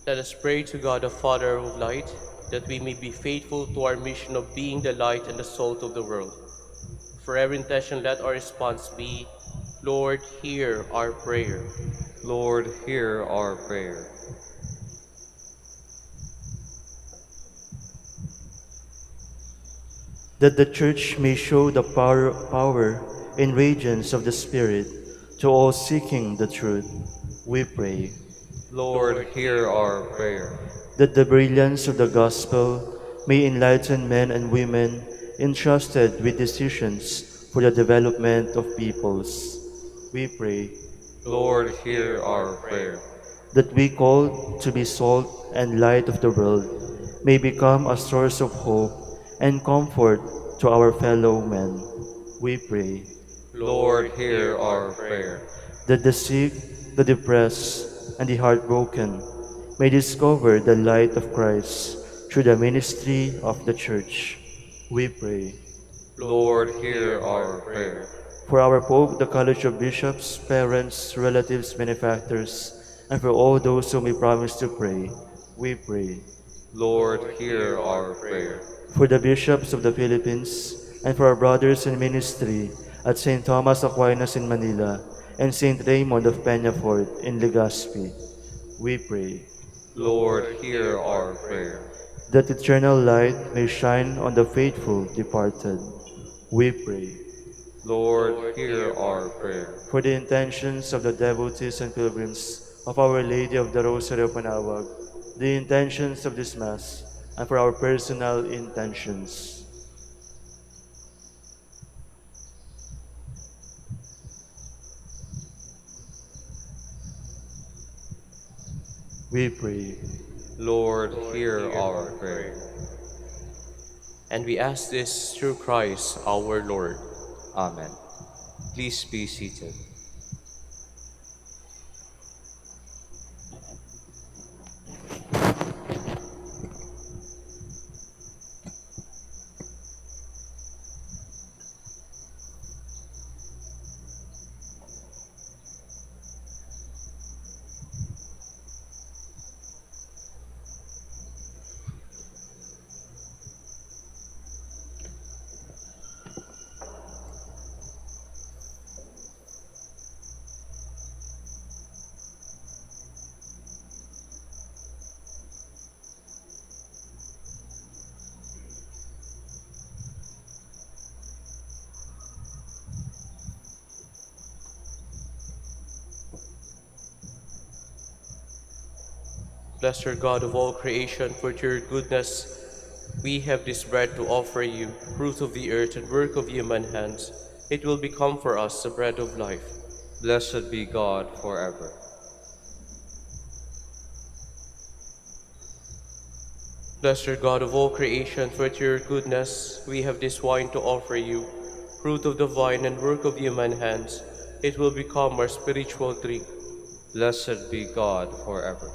E: Let us pray to God, the Father of light, that we may be faithful to our mission of being the light and the salt of the world. For every intention, let our response be, Lord, hear our prayer.
A: Lord, hear our prayer.
F: That the Church may show the power and radiance of the Spirit to all seeking the truth, we pray.
A: Lord, hear our prayer.
F: That the brilliance of the Gospel may enlighten men and women entrusted with decisions for the development of peoples, we pray.
A: Lord, hear our prayer.
F: That we called to be salt and light of the world may become a source of hope and comfort to our fellow men, we pray.
A: Lord, hear our prayer.
F: That the sick, the depressed, and the heartbroken may discover the light of Christ through the ministry of the Church, we pray.
A: Lord, hear our prayer.
F: For our Pope, the College of Bishops, parents, relatives, benefactors, and for all those whom we promise to pray, we pray.
A: Lord, hear our prayer.
F: For the bishops of the Philippines, and for our brothers in ministry at St. Thomas Aquinas in Manila and St. Raymond of Peñafort in Legazpi, we pray.
A: Lord, hear our prayer.
F: that eternal light may shine on the faithful departed. We pray.
A: Lord, hear our prayer.
F: For the intentions of the devotees and pilgrims of Our Lady of the Rosary of Manaoag, the intentions of this Mass, and for our personal intentions. We pray.
A: Lord, hear our prayer.
E: And we ask this through Christ our Lord.
A: Amen. Please be seated.
E: Blessed God of all creation, for your goodness we have this bread to offer you, fruit of the earth and work of human hands. It will become for us the bread of life.
A: Blessed be God forever.
E: Blessed God of all creation, for your goodness we have this wine to offer you, fruit of the vine and work of human hands. It will become our spiritual drink.
A: Blessed be God forever.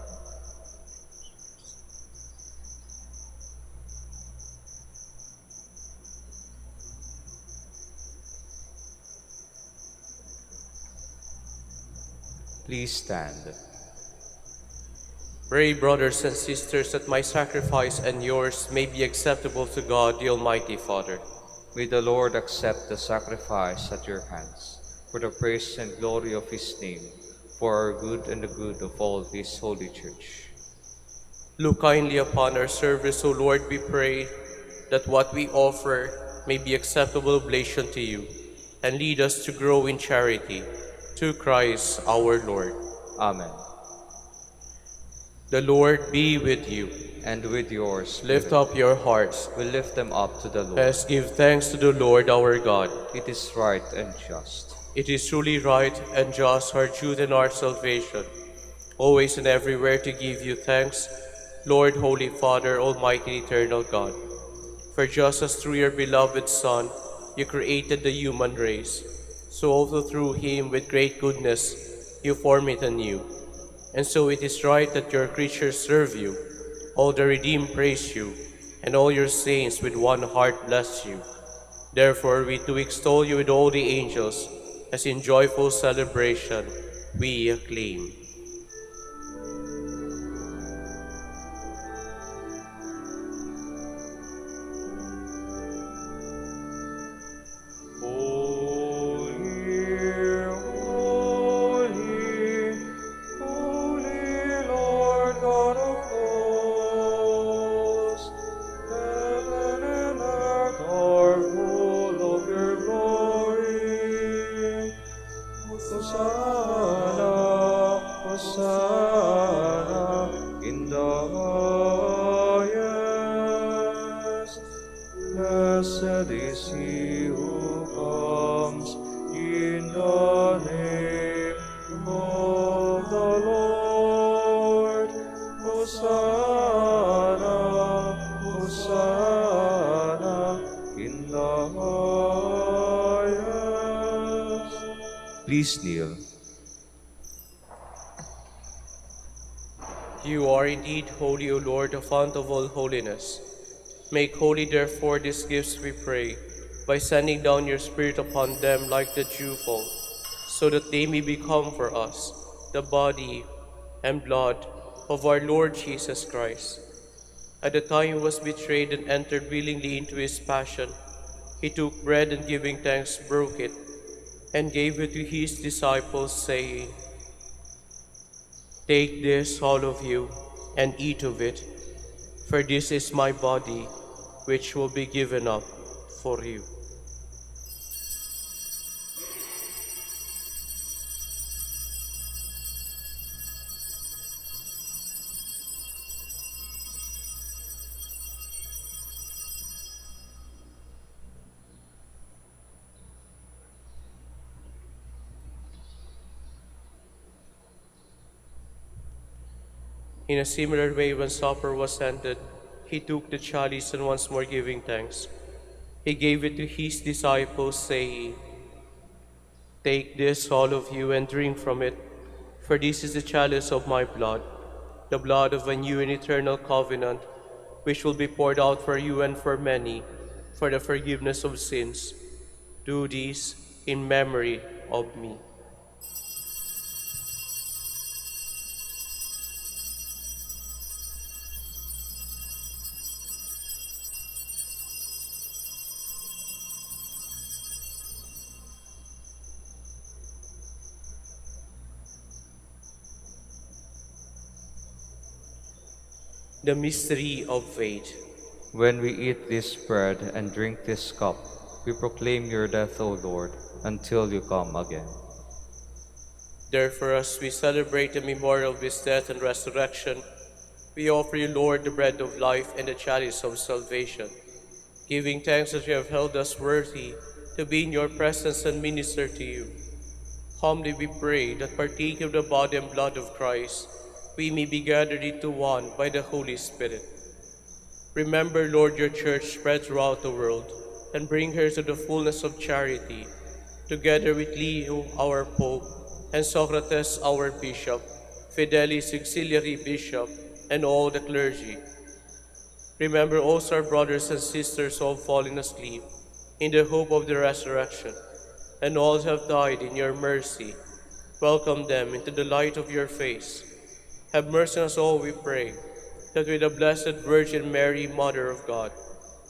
A: Please stand.
E: Pray, brothers and sisters, that my sacrifice and yours may be acceptable to God, the Almighty Father.
A: May the Lord accept the sacrifice at your hands, for the praise and glory of his name, for our good and the good of all his holy church.
E: Look kindly upon our service, O Lord, we pray, that what we offer may be acceptable oblation to you, and lead us to grow in charity, through Christ our Lord.
A: Amen.
E: The Lord be with you.
A: And with your spirit.
E: Lift up your hearts.
A: We lift them up to the Lord.
E: Let us give thanks to the Lord our God.
A: It is right and just.
E: It is truly right and just, our duty and our salvation, always and everywhere to give you thanks, Lord, Holy Father, Almighty and eternal God. For just as through your beloved Son you created the human race, so also through him with great goodness you form it anew. And so it is right that your creatures serve you, all the redeemed praise you, and all your saints with one heart bless you. Therefore we do extol you with all the angels, as in joyful celebration we acclaim.
A: Blessed is he who comes in the name of the Lord. Hosanna, Hosanna in the highest. Please kneel.
E: You are indeed holy, O Lord, the fount of all holiness. Make holy, therefore, these gifts, we pray, by sending down your Spirit upon them like the dewfall, so that they may become for us the body and blood of our Lord Jesus Christ. At the time he was betrayed and entered willingly into his passion, he took bread and giving thanks broke it, and gave it to his disciples, saying, "Take this, all of you, and eat of it, For this is my body, which will be given up for you. In a similar way, when supper was ended, he took the chalice and once more giving thanks, he gave it to his disciples, saying, "Take this, all of you, and drink from it, for this is the chalice of my blood, the blood of a new and eternal covenant, which will be poured out for you and for many, for the forgiveness of sins. Do this in memory of me." The mystery of faith.
A: When we eat this bread and drink this cup, we proclaim your death, O Lord, until you come again.
E: Therefore, as we celebrate the memorial of his death and resurrection, we offer you, Lord, the bread of life and the chalice of salvation, giving thanks that you have held us worthy to be in your presence and minister to you. Humbly we pray that, partaking of the body and blood of Christ, we may be gathered into one by the Holy Spirit. Remember, Lord, your church spread throughout the world, and bring her to the fullness of charity, together with Leo, our Pope, and Socrates, our Bishop, Fidelis, Auxiliary Bishop, and all the clergy. Remember also our brothers and sisters who have fallen asleep in the hope of the resurrection, and all who have died in your mercy. Welcome them into the light of your face. Have mercy on us all, we pray, that with the Blessed Virgin Mary, Mother of God,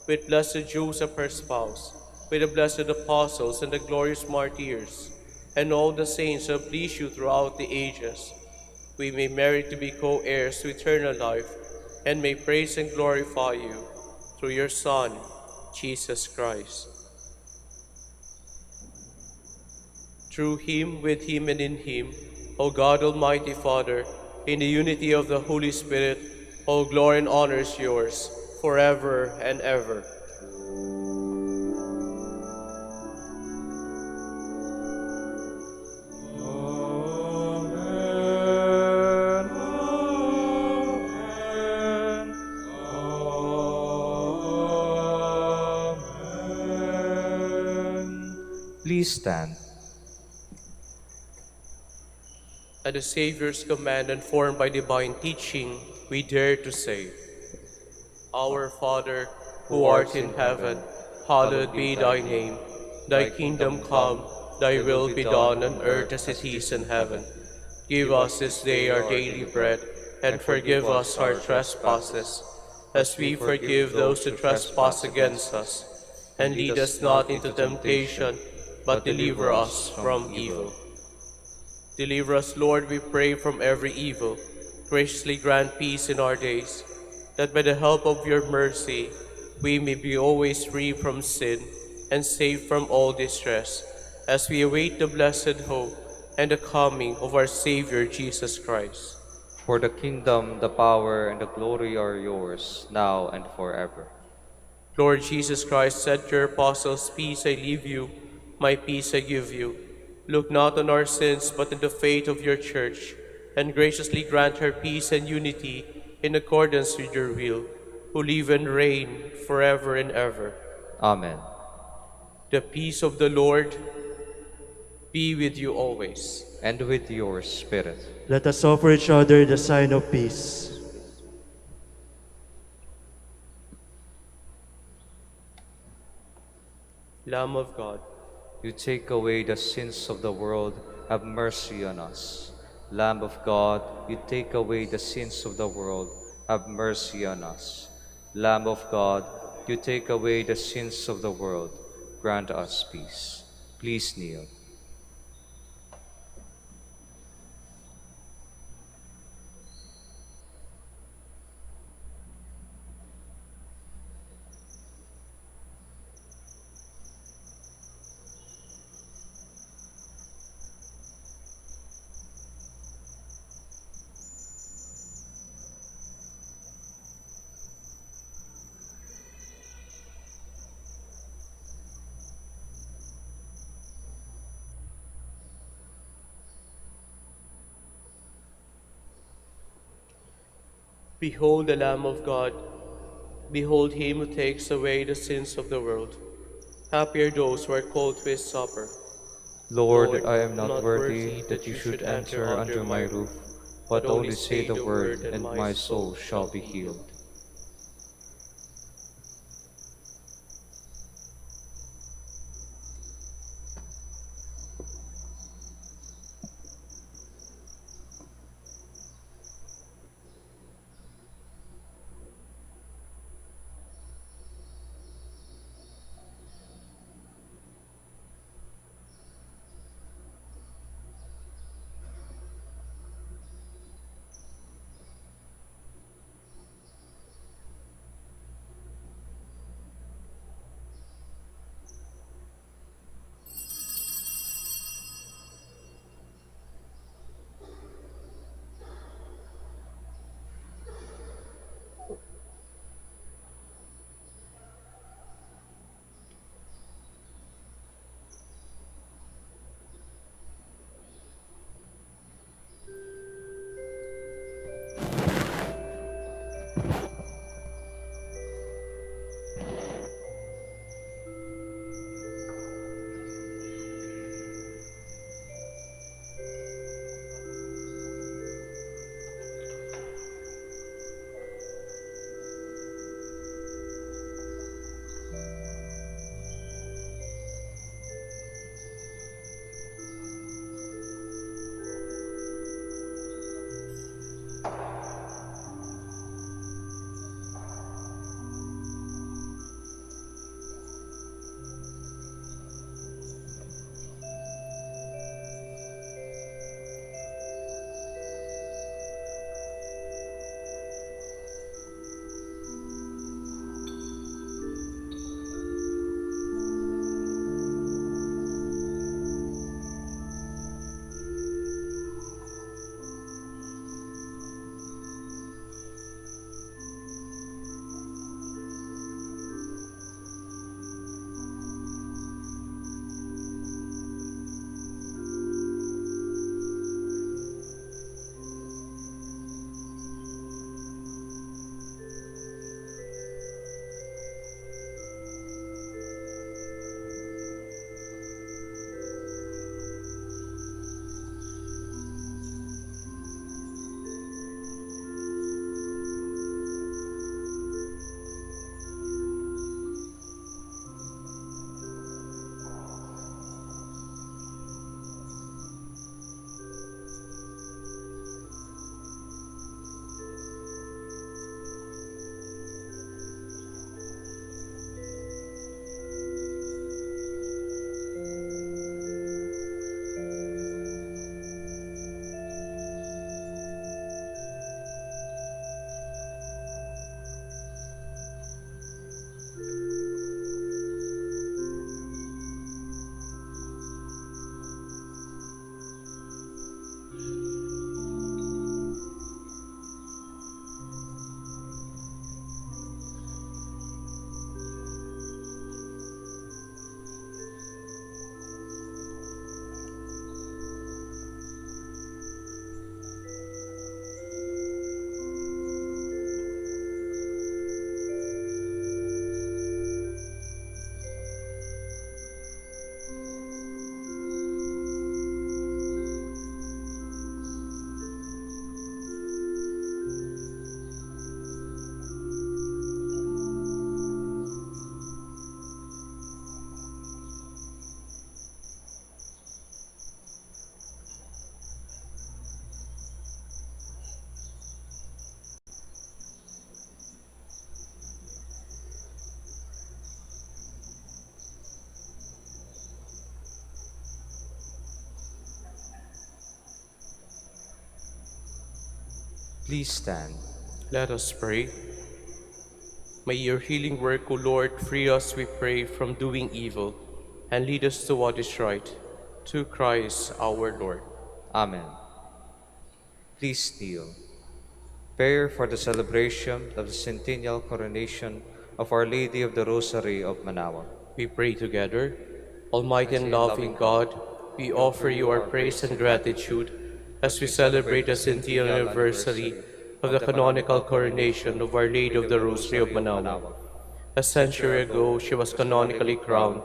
E: with blessed Joseph, her spouse, with the blessed apostles and the glorious martyrs, and all the saints who have pleased you throughout the ages, we may merit to be co-heirs to eternal life, and may praise and glorify you through your Son, Jesus Christ. Through him, with him, and in him, O God, Almighty Father, in the unity of the Holy Spirit, all glory and honor is yours, forever and ever.
A: Please stand.
E: At the Savior's command and formed by divine teaching, we dare to say, Our Father, who art in heaven, hallowed be thy name. Thy kingdom come, thy will be done on earth as it is in heaven. Give us this day our daily bread, and forgive us our trespasses, as we forgive those who trespass against us. And lead us not into temptation, but deliver us from evil. Deliver us, Lord, we pray, from every evil. Graciously grant peace in our days, that by the help of your mercy we may be always free from sin and safe from all distress, as we await the blessed hope and the coming of our Savior Jesus Christ.
A: For the kingdom, the power, and the glory are yours, now and forever.
E: Lord Jesus Christ said to your apostles, Peace I leave you, my peace I give you. Look not on our sins, but on the faith of your church, and graciously grant her peace and unity in accordance with your will, who live and reign forever and ever.
A: Amen.
E: The peace of the Lord be with you always.
A: And with your spirit.
F: Let us offer each other the sign of peace.
E: Lamb of God,
A: You take away the sins of the world, have mercy on us. Lamb of God, you take away the sins of the world, have mercy on us. Lamb of God, you take away the sins of the world, grant us peace. Please kneel.
E: Behold the Lamb of God. Behold him who takes away the sins of the world. Happy are those who are called to his supper.
A: Lord,
E: Lord,
A: I am
E: I'm
A: not
E: not
A: worthy
E: worthy
A: that
E: that
A: you
E: you
A: should
E: should enter
A: enter
E: under
A: under
E: my
A: my
E: roof,
A: roof,
E: but
A: but
E: only
A: only say
E: say
A: the
E: the word,
A: word,
E: and
A: and
E: my
A: my
E: soul
A: soul shall
E: shall
A: be
E: be healed.
A: healed. Please stand.
E: Let us pray. May your healing work, O Lord, free us, we pray, from doing evil, and lead us to what is right. Through Christ our Lord.
A: Amen. Please kneel. Prayer for the celebration of the centennial coronation of Our Lady of the Rosary of Manaoag.
E: We pray together. Almighty and
A: Mighty and
E: loving
A: loving God,
E: God, we
A: we offer
E: offer you
A: you
E: our
A: our
E: praise
A: praise
E: and
A: and gratitude
E: gratitude
A: as
E: as we
A: we celebrate
E: celebrate
A: the
E: the centennial
A: centennial
E: anniversary
A: anniversary
E: of the canonical coronation of Our Lady of the Rosary of Manaoag. A century ago, she was canonically crowned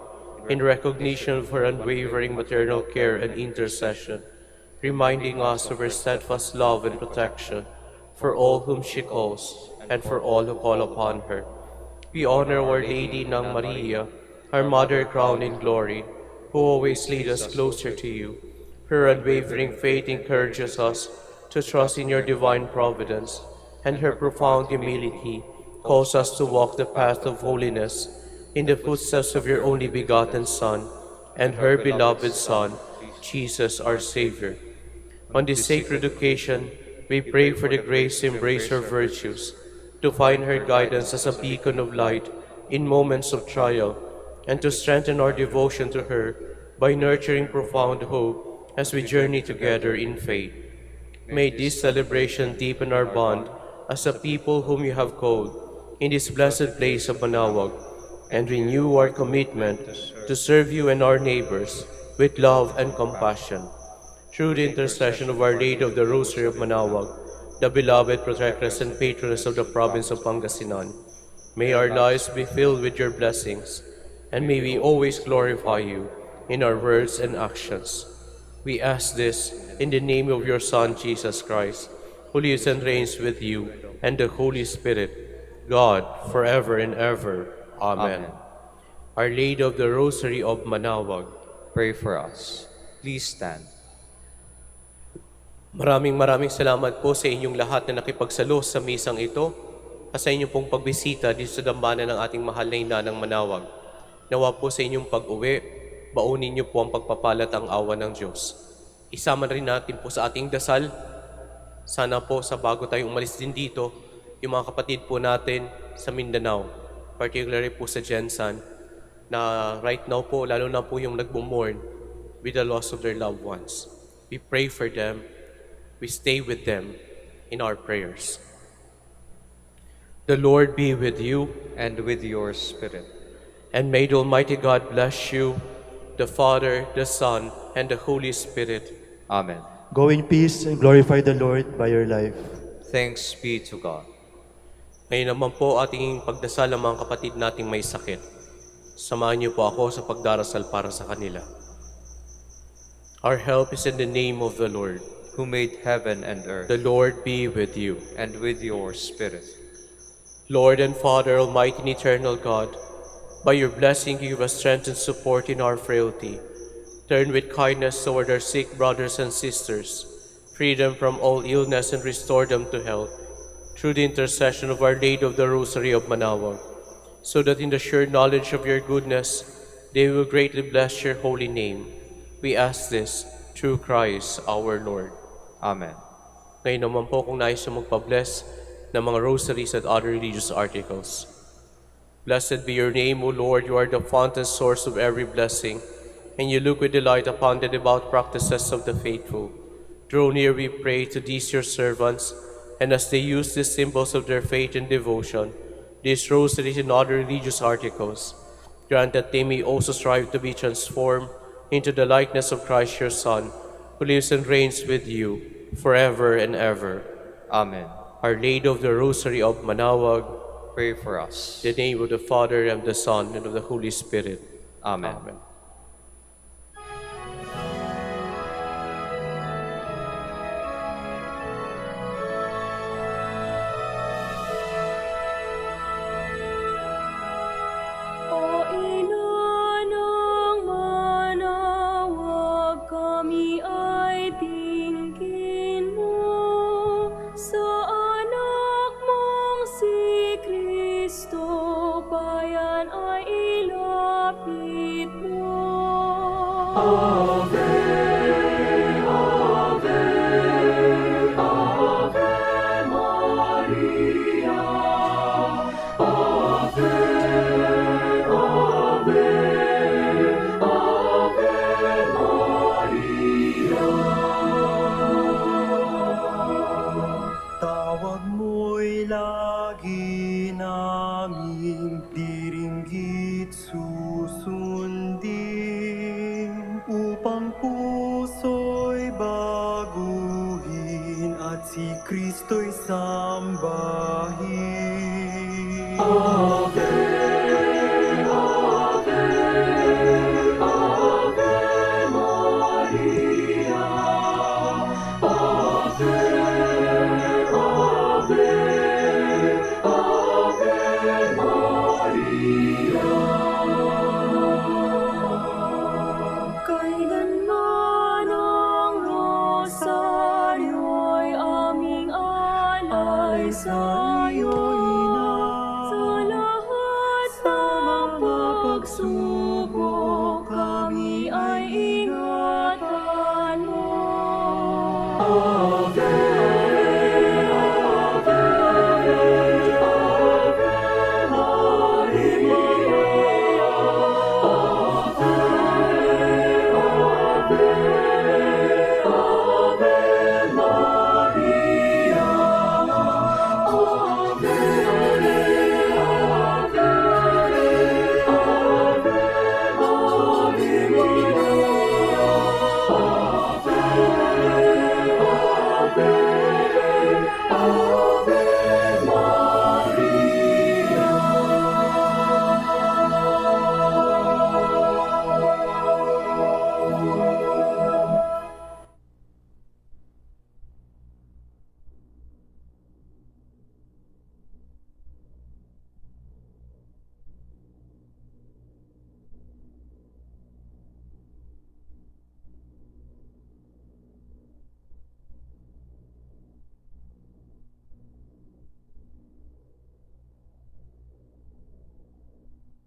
E: in recognition of her unwavering maternal care and intercession, reminding us of her steadfast love and protection for all whom she calls and for all who call upon her. We honor Our Lady ng Maria, our Mother crowned in glory, who always leads us closer to you. Her unwavering faith encourages us to trust in your divine providence, and her profound humility calls us to walk the path of holiness in the footsteps of your only begotten Son and her beloved Son, Jesus our Savior. On this sacred occasion, we pray for the grace to embrace her virtues, to find her guidance as a beacon of light in moments of trial, and to strengthen our devotion to her by nurturing profound hope as we journey together in faith. May this celebration deepen our bond as a people whom you have called in this blessed place of Manaoag, and renew our commitment to serve you and our neighbors with love and compassion. Through the intercession of Our Lady of the Rosary of Manaoag, the beloved protectress and patroness of the province of Pangasinan, may our lives be filled with your blessings, and may we always glorify you in our words and actions. We ask this in the name of your Son, Jesus Christ, who lives and reigns with you and the Holy Spirit, God, forever and ever. Amen. Our Lady of the Rosary of Manaoag,
A: Pray for us. Please stand.
E: maraming salamat po sa inyong lahat na nakipagsalo sa misang ito at sa inyong pong pagbisita dito sa dambana ng ating mahal na ina ng Manaoag. Nawa po sa inyong pag-uwi, baunin niyo po ang pagpapalat ang awa ng Diyos. Isama rin natin po sa ating dasal. Sana po sa bago tayong umalis din dito, yung mga kapatid po natin sa Mindanao, particularly po sa Jensan, na right now po, lalo na po yung nagmo-mourn with the loss of their loved ones. We pray for them. We stay with them in our prayers. The Lord be with you,
A: And with your spirit.
E: and may the Almighty God bless you, the Father, the Son, and the Holy Spirit.
A: Amen.
F: Go in peace and glorify the Lord by your life.
A: Thanks be to God.
E: Ngayon naman po ating pagdasal ang mga kapatid nating may sakit. Samahan niyo po ako sa pagdarasal para sa kanila. Our help is in the name of the Lord.
A: Who made heaven and earth,
E: The Lord be with you.
A: and with your spirit.
E: Lord and Father, Almighty and eternal God, by your blessing give us strength and support in our frailty. Turn with kindness toward our sick brothers and sisters, free them from all illness and restore them to health, through the intercession of Our Lady of the Rosary of Manaoag, so that in the sure knowledge of your goodness, they will greatly bless your holy name. We ask this through Christ our Lord.
A: Amen.
E: Ngayon naman po kung nais nyo magpa-bless ng mga rosaries at other religious articles. Blessed be your name, O Lord. You are the fount and source of every blessing, and you look with delight upon the devout practices of the faithful. Draw near, we pray, to these your servants, and as they use these symbols of their faith and devotion, these rosaries and other religious articles, grant that they may also strive to be transformed into the likeness of Christ your Son, who lives and reigns with you forever and ever.
A: Amen.
E: Our Lady of the Rosary of Manaoag,
A: Pray for us.
E: in the name of the Father, and of the Son, and of the Holy Spirit.
A: Amen.
E: Amen.
G: O ina ng Manaoag, kami ay tingin mo sa anak mong si Kristo, bayan ay ilapit mo.
H: at si Kristo'y sambahin.
G: Kailanman ang rosaryo'y aming alay sa iyo, Ina. Sa lahat ng pagsubok, kami ay ingatan mo. Ave